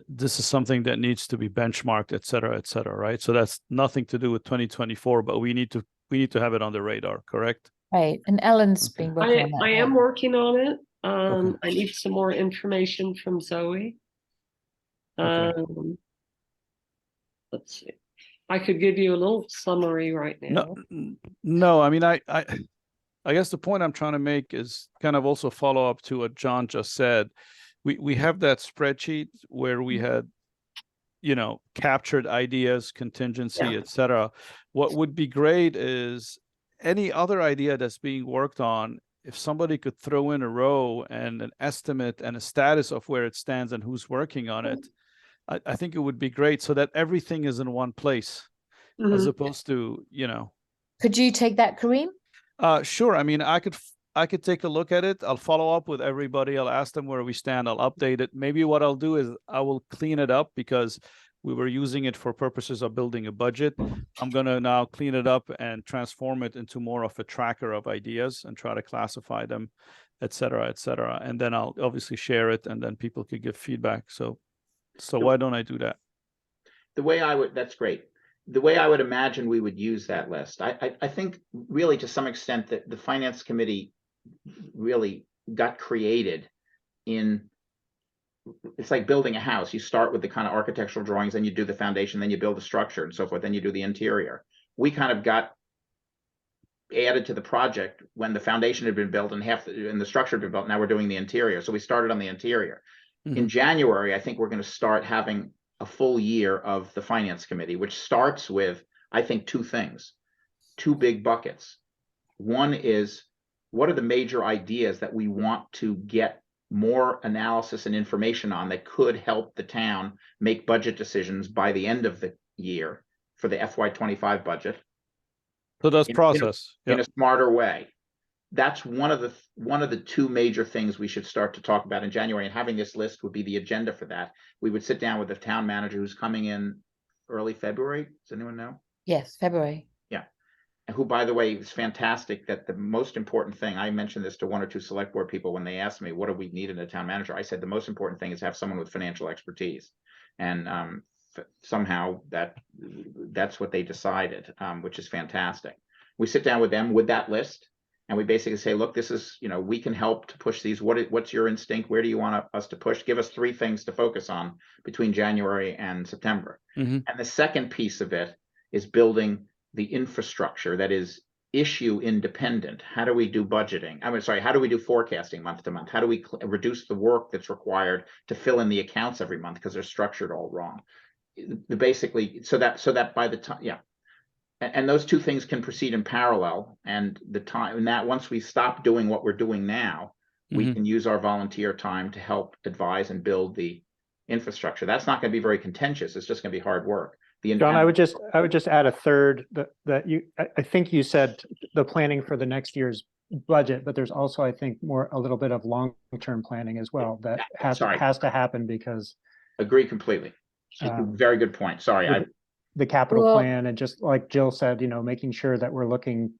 This is something that needs to be benchmarked, et cetera, right? So that's nothing to do with 2024, but we need to have it on the radar, correct? Right, and Ellen's Okay. been working on that. I am now. working on it. Okay. I need some more information from Zoe. Okay. Let's see. I could give you a little summary right now. No, I mean, I guess the point I'm trying to make is kind of also follow up to what John just said. We have that spreadsheet where we had, captured ideas, contingency, Yeah. et cetera. What would be great is any other idea that's being worked on, if somebody could throw in a row and an estimate and a status of where it stands and who's working on it, I think it would be great so that everything is in one place, as Mhm. opposed to, Could you take that, Kareem? Sure. I mean, I could take a look at it. I'll follow up with everybody. I'll ask them where we stand. I'll update it. Maybe what I'll do is I will clean it up because we were using it for purposes of building a budget. I'm going to now clean it up and transform it into more of a tracker of ideas and try to classify them, et cetera, et cetera. And then I'll obviously share it and then people could give feedback. So why don't I do that? The way I would, that's great. the way I would imagine we would use that list, I think really to some extent that the finance committee really got created in, it's like building a house. You start with the kind of architectural drawings, then you do the foundation, then you build the structure and so forth, then you do the interior. We kind of got added to the project when the foundation had been built and and the structure had been built. Now we're doing the interior. So we started on the interior. In January, I think we're going to start having a full year of the finance committee, which starts with, I think, two things, two big buckets. One is, what are the major ideas that we want to get more analysis and information on that could help the town make budget decisions by the end of the year for the FY25 budget? So that's in a- process. in Yeah. a smarter way. That's one of the two major things we should start to talk about in January, and having this list would be the agenda for that. We would sit down with the town manager who's coming in early February. Does anyone know? Yes, February. And who, by the way, is fantastic, that the most important thing, I mentioned this to one or two select board people when they asked me, what do we need in a town manager? I said, the most important thing is have someone with financial expertise. And somehow that's what they decided, which is fantastic. We sit down with them with that list, and we basically say, look, this is, we can help to push these. What's your instinct? Where do you want us to push? Give us 3 things to focus on between January and September. Mhm. And the second piece of it is building the infrastructure that is issue independent. How do we do budgeting? How do we do forecasting month to month? How do we reduce the work that's required to fill in the accounts every month because they're structured all wrong? Basically, so that by the time, and those two things can proceed in parallel. And the time, and that once we stop doing what we're doing now, we can use our volunteer time to help advise and build the infrastructure. That's not going to be very contentious. It's just going to be hard work. John, I would just add a third that I think you said the planning for the next year's budget, but there's also, I think, a little bit of long-term planning as well that has to happen because. Agree completely. Very good point. Sorry. The capital plan, and just like Jill said, making sure that we're looking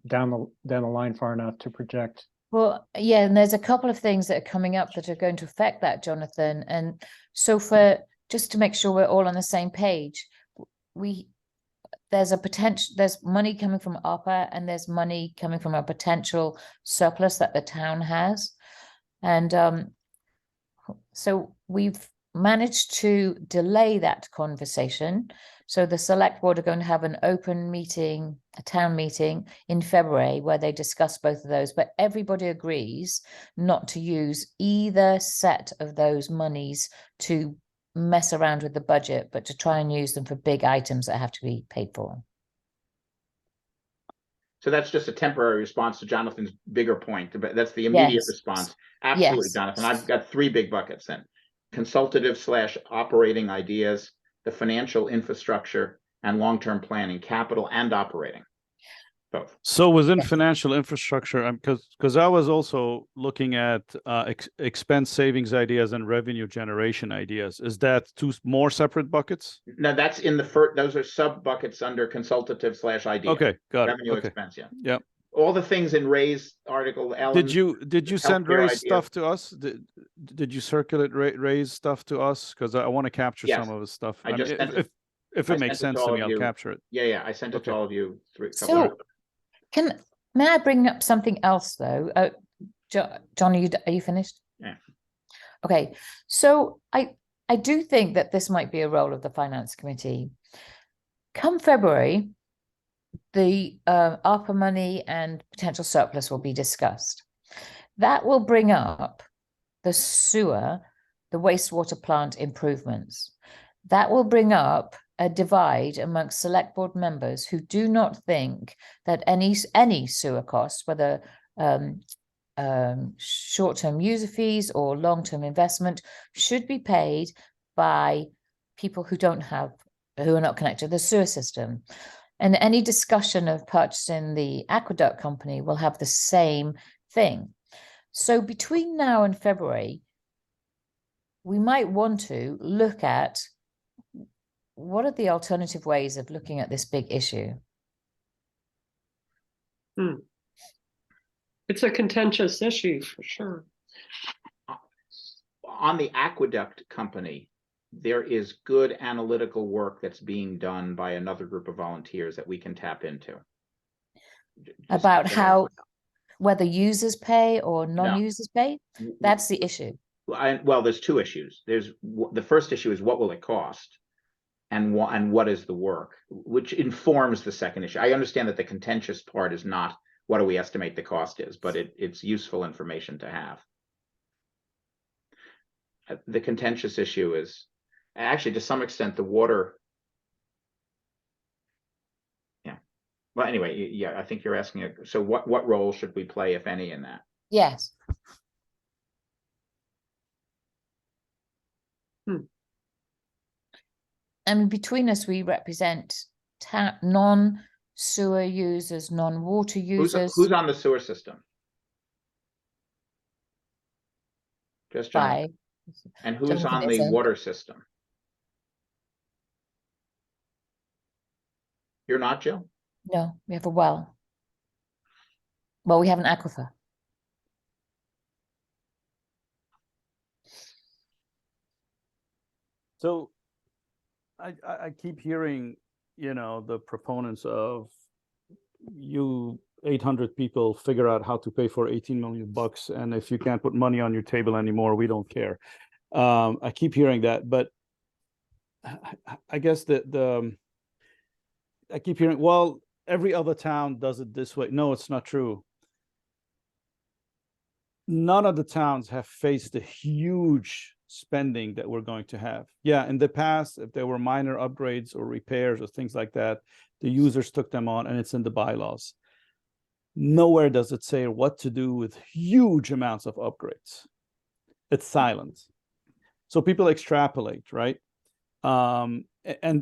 down the line far enough to project. Well, yeah, and there's a couple of things that are coming up that are going to affect that, Jonathan. And so just to make sure we're all on the same page, there's money coming from ARPA, and there's money coming from a potential surplus that the town has. And so we've managed to delay that conversation. So the select board are going to have an open meeting, a town meeting in February, where they discuss both of those, but everybody agrees not to use either set of those monies to mess around with the budget, but to try and use them for big items that have to be paid for. So that's just a temporary response to Jonathan's bigger point, but that's the immediate response. Absolutely, Yes. Jonathan. I've got 3 big buckets then. Consultative/operating ideas, the financial infrastructure, and long-term planning, capital and operating. Both. So within financial infrastructure, because I was also looking at expense savings ideas and revenue generation ideas. Is that 2 more separate buckets? No, that's in the first. Those are sub buckets under consultative/idea. Okay, got it. Revenue Okay. expense. Yeah. Yeah. All the things in Ray's article. Ellen, Did you send healthcare Ray's ideas. stuff to us? Did you circulate Ray's stuff to us? Because I want to capture Yes. some of his stuff. I just sent it. If I it makes sent it sense to to all me, of I'll you. capture it. Yeah. I sent it Okay. to all of you. So may I bring up something else though? John, are you finished? Yeah. Okay, so I do think that this might be a role of the finance committee. Come February, the ARPA money and potential surplus will be discussed. That will bring up the sewer, the wastewater plant improvements. That will bring up a divide amongst select board members who do not think that any sewer costs, whether short-term user fees or long-term investment, should be paid by people who are not connected to the sewer system. And any discussion of purchasing the aqueduct company will have the same thing. So between now and February, we might want to look at what are the alternative ways of looking at this big issue. It's a contentious issue for sure. On the aqueduct company, there is good analytical work that's being done by another group of volunteers that we can tap into. Just About something how, whether users pay or No. non-users pay, that's the issue. well, there's two issues. The first issue is what will it cost, and what is the work, which informs the second issue. I understand that the contentious part is not what do we estimate the cost is, but it's useful information to have. The contentious issue is actually, to some extent, the water. Yeah. Well, anyway, yeah, I think you're asking. So, what role should we play, if any, in that? Yes. I mean, between us, we represent non-sewer users, non-water users. Who's on the sewer system? Just John. By And who's Jonathan on the isn't. water system? You're not, Jill? No, we have a well. Well, we have an aquifer. So I keep hearing, the proponents of you 800 people figure out how to pay for 18 million bucks. And if you can't put money on your table anymore, we don't care. I keep hearing that, but I guess that I keep hearing, well, every other town does it this way. No, it's not true. None of the towns have faced the huge spending that we're going to have. Yeah, in the past, if there were minor upgrades or repairs or things like that, the users took them on, and it's in the bylaws. Nowhere does it say what to do with huge amounts of upgrades. It's silent. So people extrapolate, right? And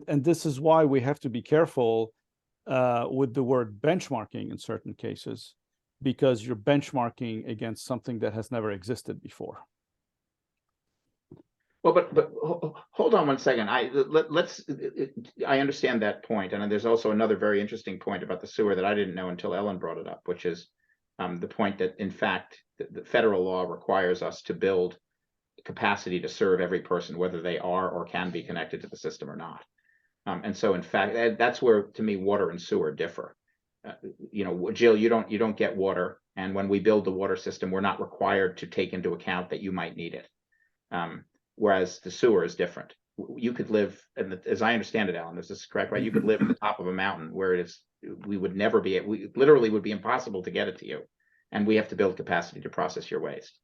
this is why we have to be careful with the word benchmarking in certain cases, because you're benchmarking against something that has never existed before. Well, but hold on one second. I understand that point, and there's also another very interesting point about the sewer that I didn't know until Ellen brought it up, which is the point that, in fact, the federal law requires us to build capacity to serve every person, whether they are or can be connected to the system or not. And so, in fact, that's where, to me, water and sewer differ. Jill, you don't get water, and when we build the water system, we're not required to take into account that you might need it. Whereas the sewer is different. You could live, and as I understand it, Alan, is this correct, right? You could live at the top of a mountain where we would never be, we literally would be impossible to get it to you. And we have to build capacity to process your waste.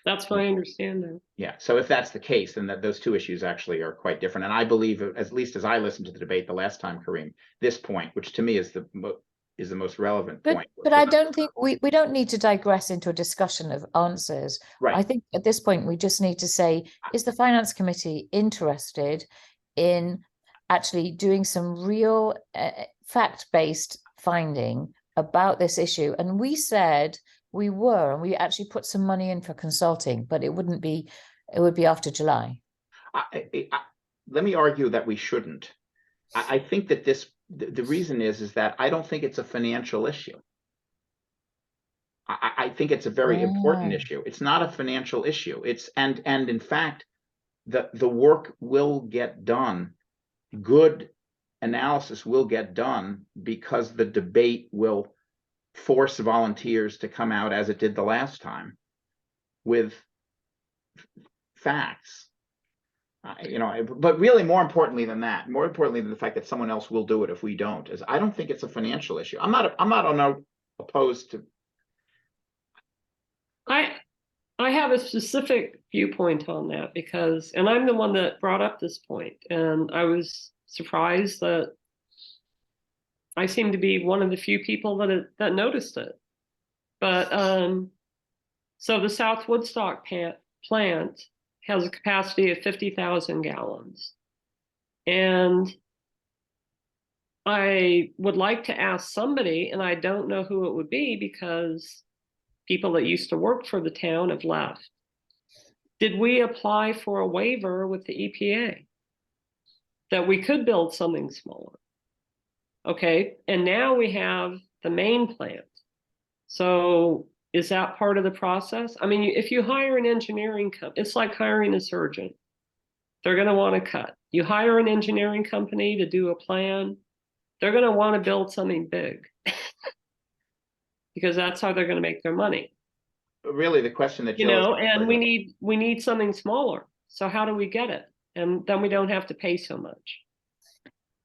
That's my understanding. Yeah, so if that's the case, then those two issues actually are quite different. And I believe, at least as I listened to the debate the last time, Kareem, this point, which to me is the most relevant point. But I don't think we don't need to digress into a discussion of answers. Right. I think at this point we just need to say, is the Finance Committee interested in actually doing some real fact-based finding about this issue? And we said we were, and we actually put some money in for consulting, but it would be after July. Let me argue that we shouldn't. I think that the reason is that I don't think it's a financial issue. I think it's a very important issue. It's not a financial issue. And in fact, the work will get done. Good analysis will get done because the debate will force volunteers to come out, as it did the last time, with facts. But really, more importantly than that, more importantly than the fact that someone else will do it if we don't, is I don't think it's a financial issue. I'm not opposed to. I have a specific viewpoint on that because, and I'm the one that brought up this point, and I was surprised that I seem to be one of the few people that noticed it. But so the South Woodstock plant has a capacity of 50,000 gallons. And I would like to ask somebody, and I don't know who it would be because people that used to work for the town have left. Did we apply for a waiver with the EPA that we could build something smaller? Okay, and now we have the main plant. So is that part of the process? I mean, if you hire an engineering company, it's like hiring a surgeon. they're going to want to cut. You hire an engineering company to do a plan, they're going to want to build something big because that's how they're going to make their money. But really, the question that You Jill is know, and asking- we need something smaller. So how do we get it? And then we don't have to pay so much.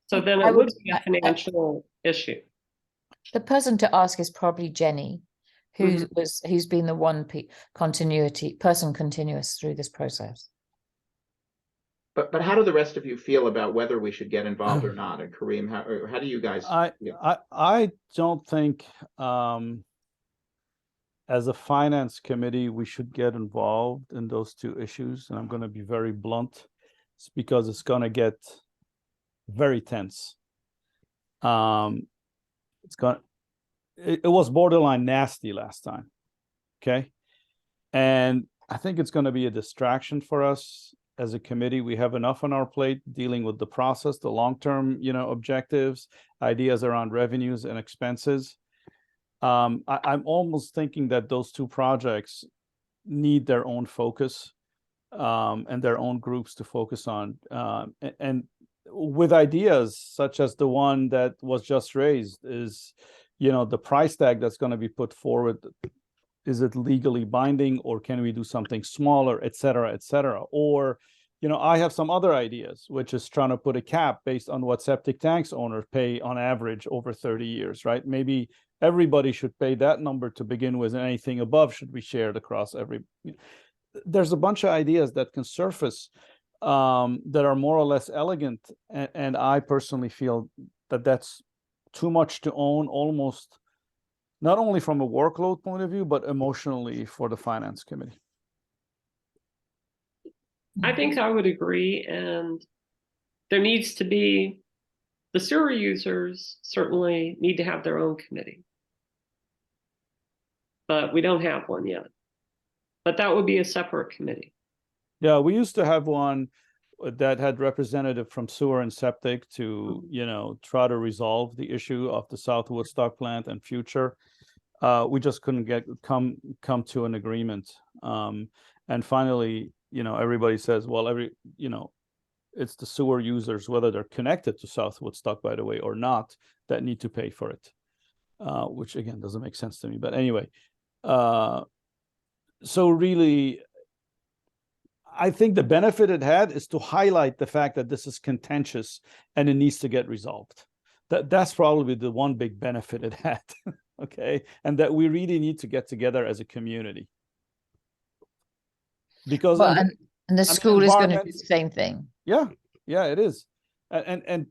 So then I it would would- be a financial issue. The person to ask is probably Jenny, who Mhm. who's been the one continuous through this process. But how do the rest of you feel about whether we should get involved or not? And Kareem, how do you guys? feel? I don't think as a finance committee we should get involved in those two issues, and I'm going to be very blunt. It's because it's going to get very tense. It was borderline nasty last time, okay? And I think it's going to be a distraction for us as a committee. We have enough on our plate dealing with the process, the long-term, objectives, ideas around revenues and expenses. I'm almost thinking that those two projects need their own focus and their own groups to focus on. And with ideas such as the one that was just raised is, the price tag that's going to be put forward. Is it legally binding, or can we do something smaller, et cetera, et cetera? Or, I have some other ideas, which is trying to put a cap based on what septic tanks owners pay on average over 30 years, right? Maybe everybody should pay that number to begin with, and anything above should be shared across every. There's a bunch of ideas that can surface that are more or less elegant, and I personally feel that that's too much to own, almost not only from a workload point of view, but emotionally for the finance committee. I think I would agree, and there needs to be, the sewer users certainly need to have their own committee. But we don't have one yet. But that would be a separate committee. Yeah, we used to have one that had representative from sewer and septic to, try to resolve the issue of the South Woodstock plant and future. We just couldn't come to an agreement. And finally, everybody says, well, it's the sewer users, whether they're connected to South Woodstock, by the way, or not, that need to pay for it, which again doesn't make sense to me. But anyway, so really, I think the benefit it had is to highlight the fact that this is contentious and it needs to get resolved. That's probably the one big benefit it had. Okay, and that we really need to get together as a community. Because And the school is going to do the same thing. Yeah, it is. And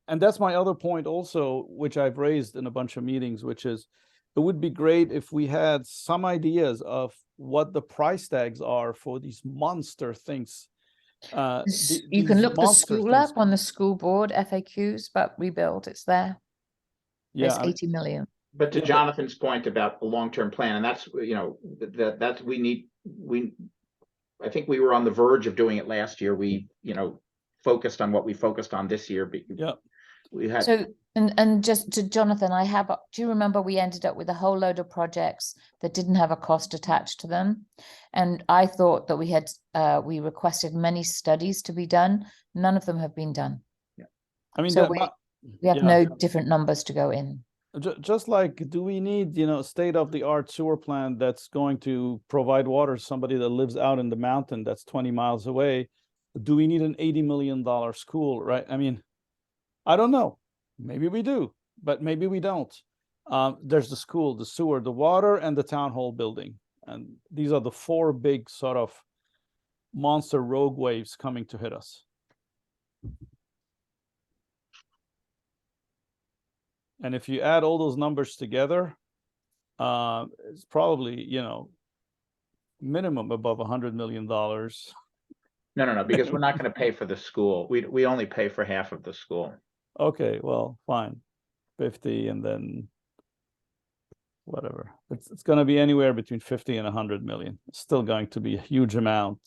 that's my other point also, which I've raised in a bunch of meetings, which is it would be great if we had some ideas of what the price tags are for these monster things. You can look the school up on the school board FAQs about rebuild. It's there. Yeah, it's 80 million. But to Jonathan's point about the long-term plan, and that's, that's I think we were on the verge of doing it last year. We, focused on what we focused on this year. But we had. So, and just to Jonathan, do you remember we ended up with a whole load of projects that didn't have a cost attached to them? And I thought that we requested many studies to be done. None of them have been done. Yeah. I mean, so we have no different numbers to go in. Just like, do we need, state-of-the-art sewer plant that's going to provide water to somebody that lives out in the mountain that's 20 miles away? Do we need an $80 million school, right? I mean, I don't know. Maybe we do, but maybe we don't. There's the school, the sewer, the water, and the town hall building. And these are the four big sort of monster rogue waves coming to hit us. And if you add all those numbers together, it's probably, minimum above $100 million. No, because we're not going to pay for the school. We only pay for half of the school. Okay, well, fine. 50 and then whatever. It's going to be anywhere between 50 and 100 million. It's still going to be a huge amount.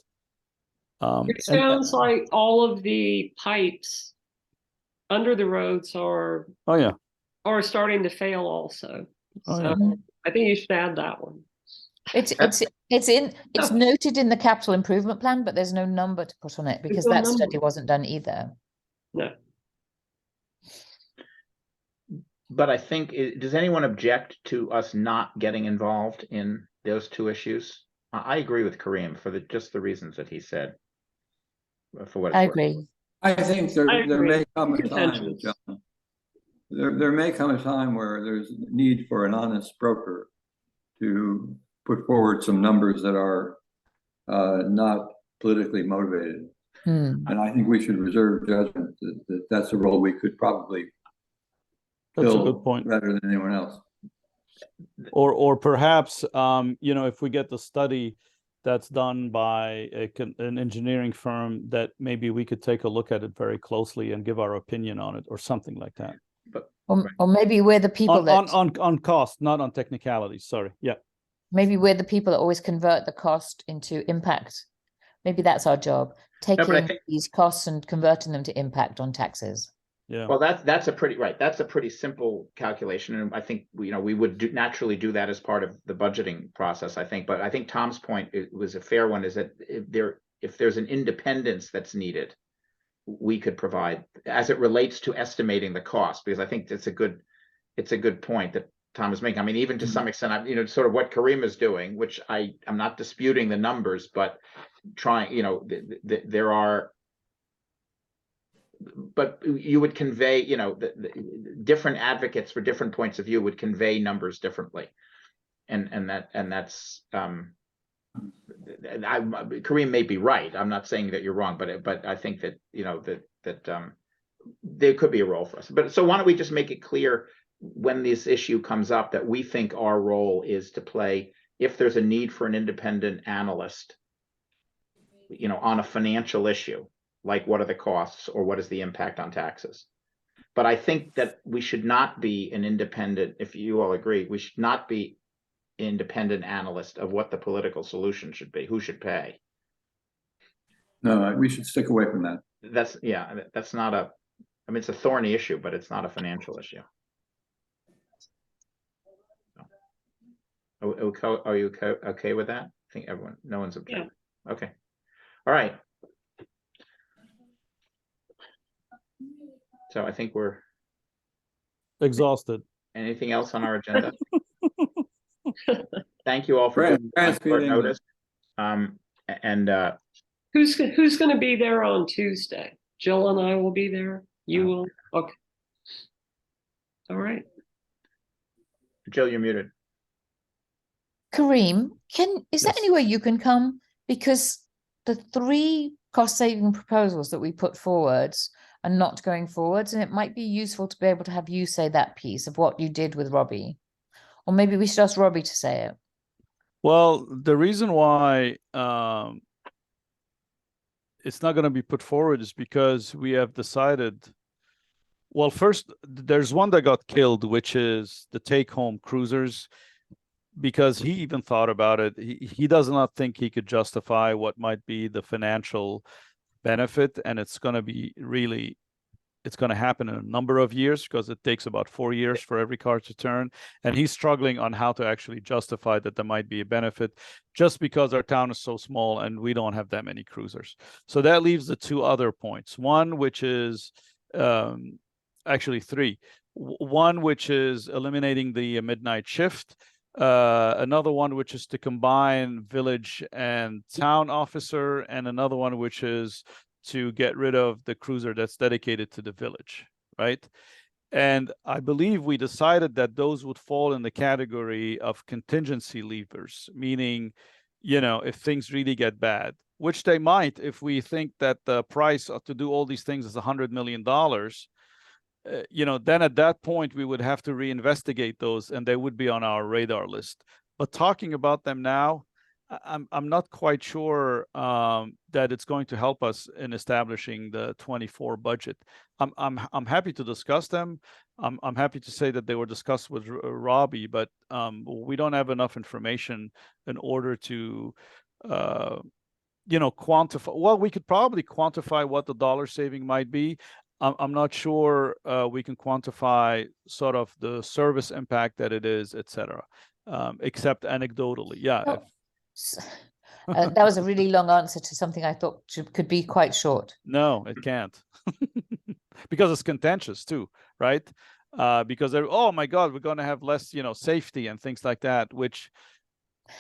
It sounds like all of the pipes under the roads are starting to fail also. I think you should add that one. It's noted in the capital improvement plan, but there's no number to put on it because no that number. study wasn't done either. No. But I think, does anyone object to us not getting involved in those two issues? I agree with Kareem for just the reasons that he said. For what it's I worth. agree. I think I there agree. may come a time, Contentious. John. There may come a time where there's need for an honest broker to put forward some numbers that are not politically motivated. Hmm. And I think we should reserve judgment that that's a role we could probably That's a fill good point. better than anyone else. Or perhaps, you know, if we get the study that's done by an engineering firm, that maybe we could take a look at it very closely and give our opinion on it or something like that. But Or maybe we're the people that On cost, not on technicalities, sorry, yeah. maybe we're the people that always convert the cost into impact. Maybe that's our job, but I taking think- these costs and converting them to impact on taxes. Yeah. Well, that's a pretty right. That's a pretty simple calculation, and I think we would naturally do that as part of the budgeting process. I think, but I think Tom's point was a fair one. Is that if there's an independence that's needed, we could provide as it relates to estimating the cost, because I think it's a good point that Tom is making. I mean, even to some extent, sort of what Kareem is doing, which I'm not disputing the numbers, but trying, there are. But you would convey, the different advocates for different points of view would convey numbers differently, and that's Kareem may be right. I'm not saying that you're wrong, but I think that that there could be a role for us. But so why don't we just make it clear when this issue comes up that we think our role is to play if there's a need for an independent analyst, on a financial issue. Like what are the costs or what is the impact on taxes? But I think that we should not be an independent, if you all agree, we should not be independent analyst of what the political solution should be, who should pay. No, we should stick away from that. That's not it's a thorny issue, but it's not a financial issue. Are you okay with that? I think no one's objecting. Yeah. Okay. All right. So I think we're Exhausted. Anything else on our agenda? Thank you all for short notice. Who's going to be there on Tuesday? Jill and I will be there. You will. Okay. All right. Jill, you're muted. Kareem, is there Yes. any way you can come? Because the 3 cost-saving proposals that we put forwards are not going forwards, and it might be useful to be able to have you say that piece of what you did with Robbie. Or maybe we should ask Robbie to say it. Well, the reason why it's not going to be put forward is because we have decided, well, first, there's one that got killed, which is the take-home cruisers, because he even thought about it. He does not think he could justify what might be the financial benefit, and it's going to happen in a number of years because it takes about 4 years for every car to turn, and he's struggling on how to actually justify that there might be a benefit just because our town is so small and we don't have that many cruisers. So that leaves the 2 other points. One, which is actually 3. One, which is eliminating the midnight shift. Another one, which is to combine village and town officer, and another one, which is to get rid of the cruiser that's dedicated to the village, right? And I believe we decided that those would fall in the category of contingency levers, meaning, if things really get bad, which they might, if we think that the price to do all these things is $100 million, then at that point we would have to reinvestigate those and they would be on our radar list. But talking about them now, I'm not quite sure that it's going to help us in establishing the 24 budget. I'm happy to discuss them. I'm happy to say that they were discussed with Robbie, but we don't have enough information in order to quantify. Well, we could probably quantify what the dollar saving might be. I'm not sure we can quantify sort of the service impact that it is, etc. except anecdotally. Yeah. Oh, that was a really long answer to something I thought could be quite short. No, it can't. Because it's contentious too, right? Because oh my God, we're going to have less, safety and things like that, which,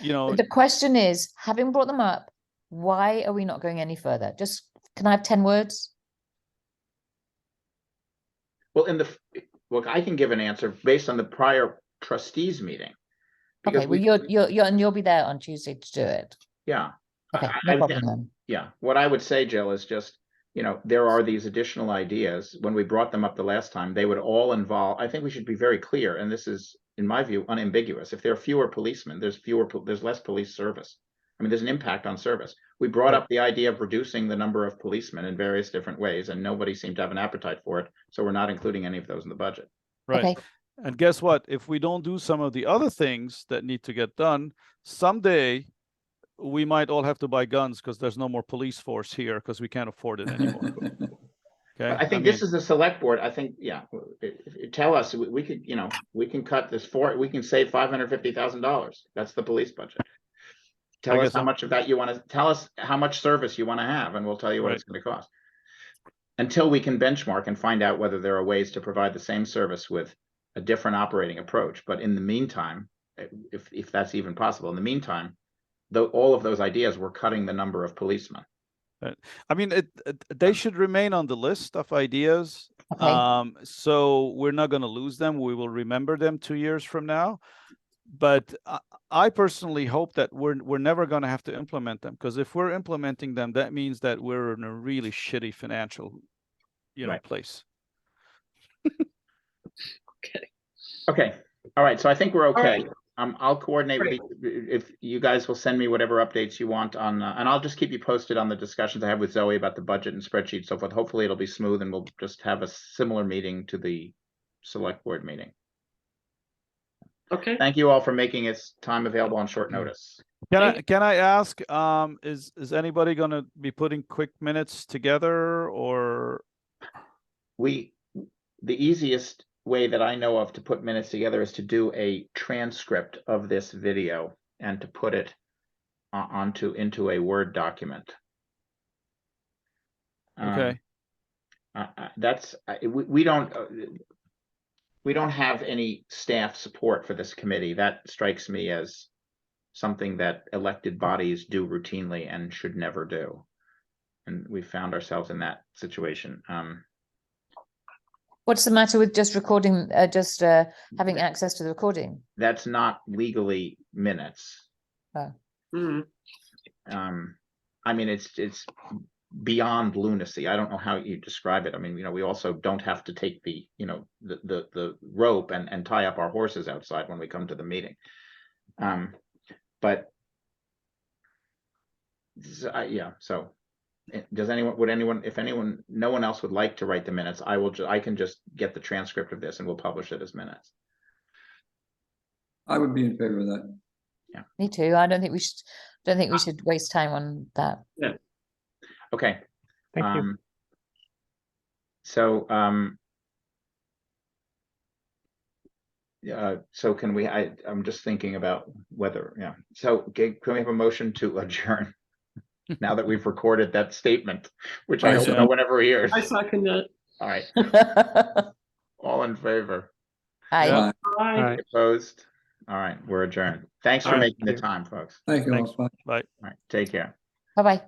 But the question is, having brought them up, why are we not going any further? Just, can I have 10 words? Well, look, I can give an answer based on the prior trustees meeting. Because Okay, well, you'll be there on Tuesday to do it. Yeah. Okay, no problem then. Yeah, what I would say, Jill, is just, there are these additional ideas. When we brought them up the last time, they would all involve, I think we should be very clear, and this is, in my view, unambiguous. If there are fewer policemen, there's less police service. I mean, there's an impact on service. We brought up the idea of reducing the number of policemen in various different ways, and nobody seemed to have an appetite for it. So we're not including any of those in the budget. right. Okay, And guess what? If we don't do some of the other things that need to get done, someday we might all have to buy guns because there's no more police force here because we can't afford it anymore. Okay. I think this is the select board. I think, yeah, tell us, we could, we can cut this we can save $550,000. That's the police budget. Tell us how much of that you want to, tell us how much service you want to have, and we'll tell you what it's going to cost. Until we can benchmark and find out whether there are ways to provide the same service with a different operating approach. But in the meantime, if that's even possible, in the meantime, though all of those ideas were cutting the number of policemen. I mean, they should remain on the list of ideas. okay. So we're not going to lose them. We will remember them 2 years from now. But I personally hope that we're never going to have to implement them, because if we're implementing them, that means that we're in a really shitty financial, place. Okay. All right. So I think we're okay. right. I'll coordinate with if you guys will send me whatever updates you want on, and I'll just keep you posted on the discussions I have with Zoe about the budget and spreadsheet, so forth. Hopefully it'll be smooth, and we'll just have a similar meeting to the select board meeting. Okay. Thank you all for making its time available on short notice. Can I ask, is anybody going to be putting quick minutes together, or? The easiest way that I know of to put minutes together is to do a transcript of this video and to put it into a Word document. Okay. We don't have any staff support for this committee. That strikes me as something that elected bodies do routinely and should never do. And we found ourselves in that situation. What's the matter with just recording, having access to the recording? That's not legally minutes. Mhm. I mean, it's beyond lunacy. I don't know how you describe it. I mean, we also don't have to take the, the rope and tie up our horses outside when we come to the meeting. But yeah, so does anyone, if no one else would like to write the minutes, I can just get the transcript of this and we'll publish it as minutes. I would be in favor of that. Yeah, me too. I don't think we should waste time on that. Yeah. Okay. Thank you. So, so can we, I'm just thinking about whether, so can we have a motion to adjourn? Now that we've recorded that statement, which I hope no one ever hears. I second that. All right. All in favor? Aye. Yeah. Bye. Opposed? All right, we're adjourned. Thanks for making the time, folks. Thank you. Thanks. Bye. Bye. All right, take care. Bye-bye.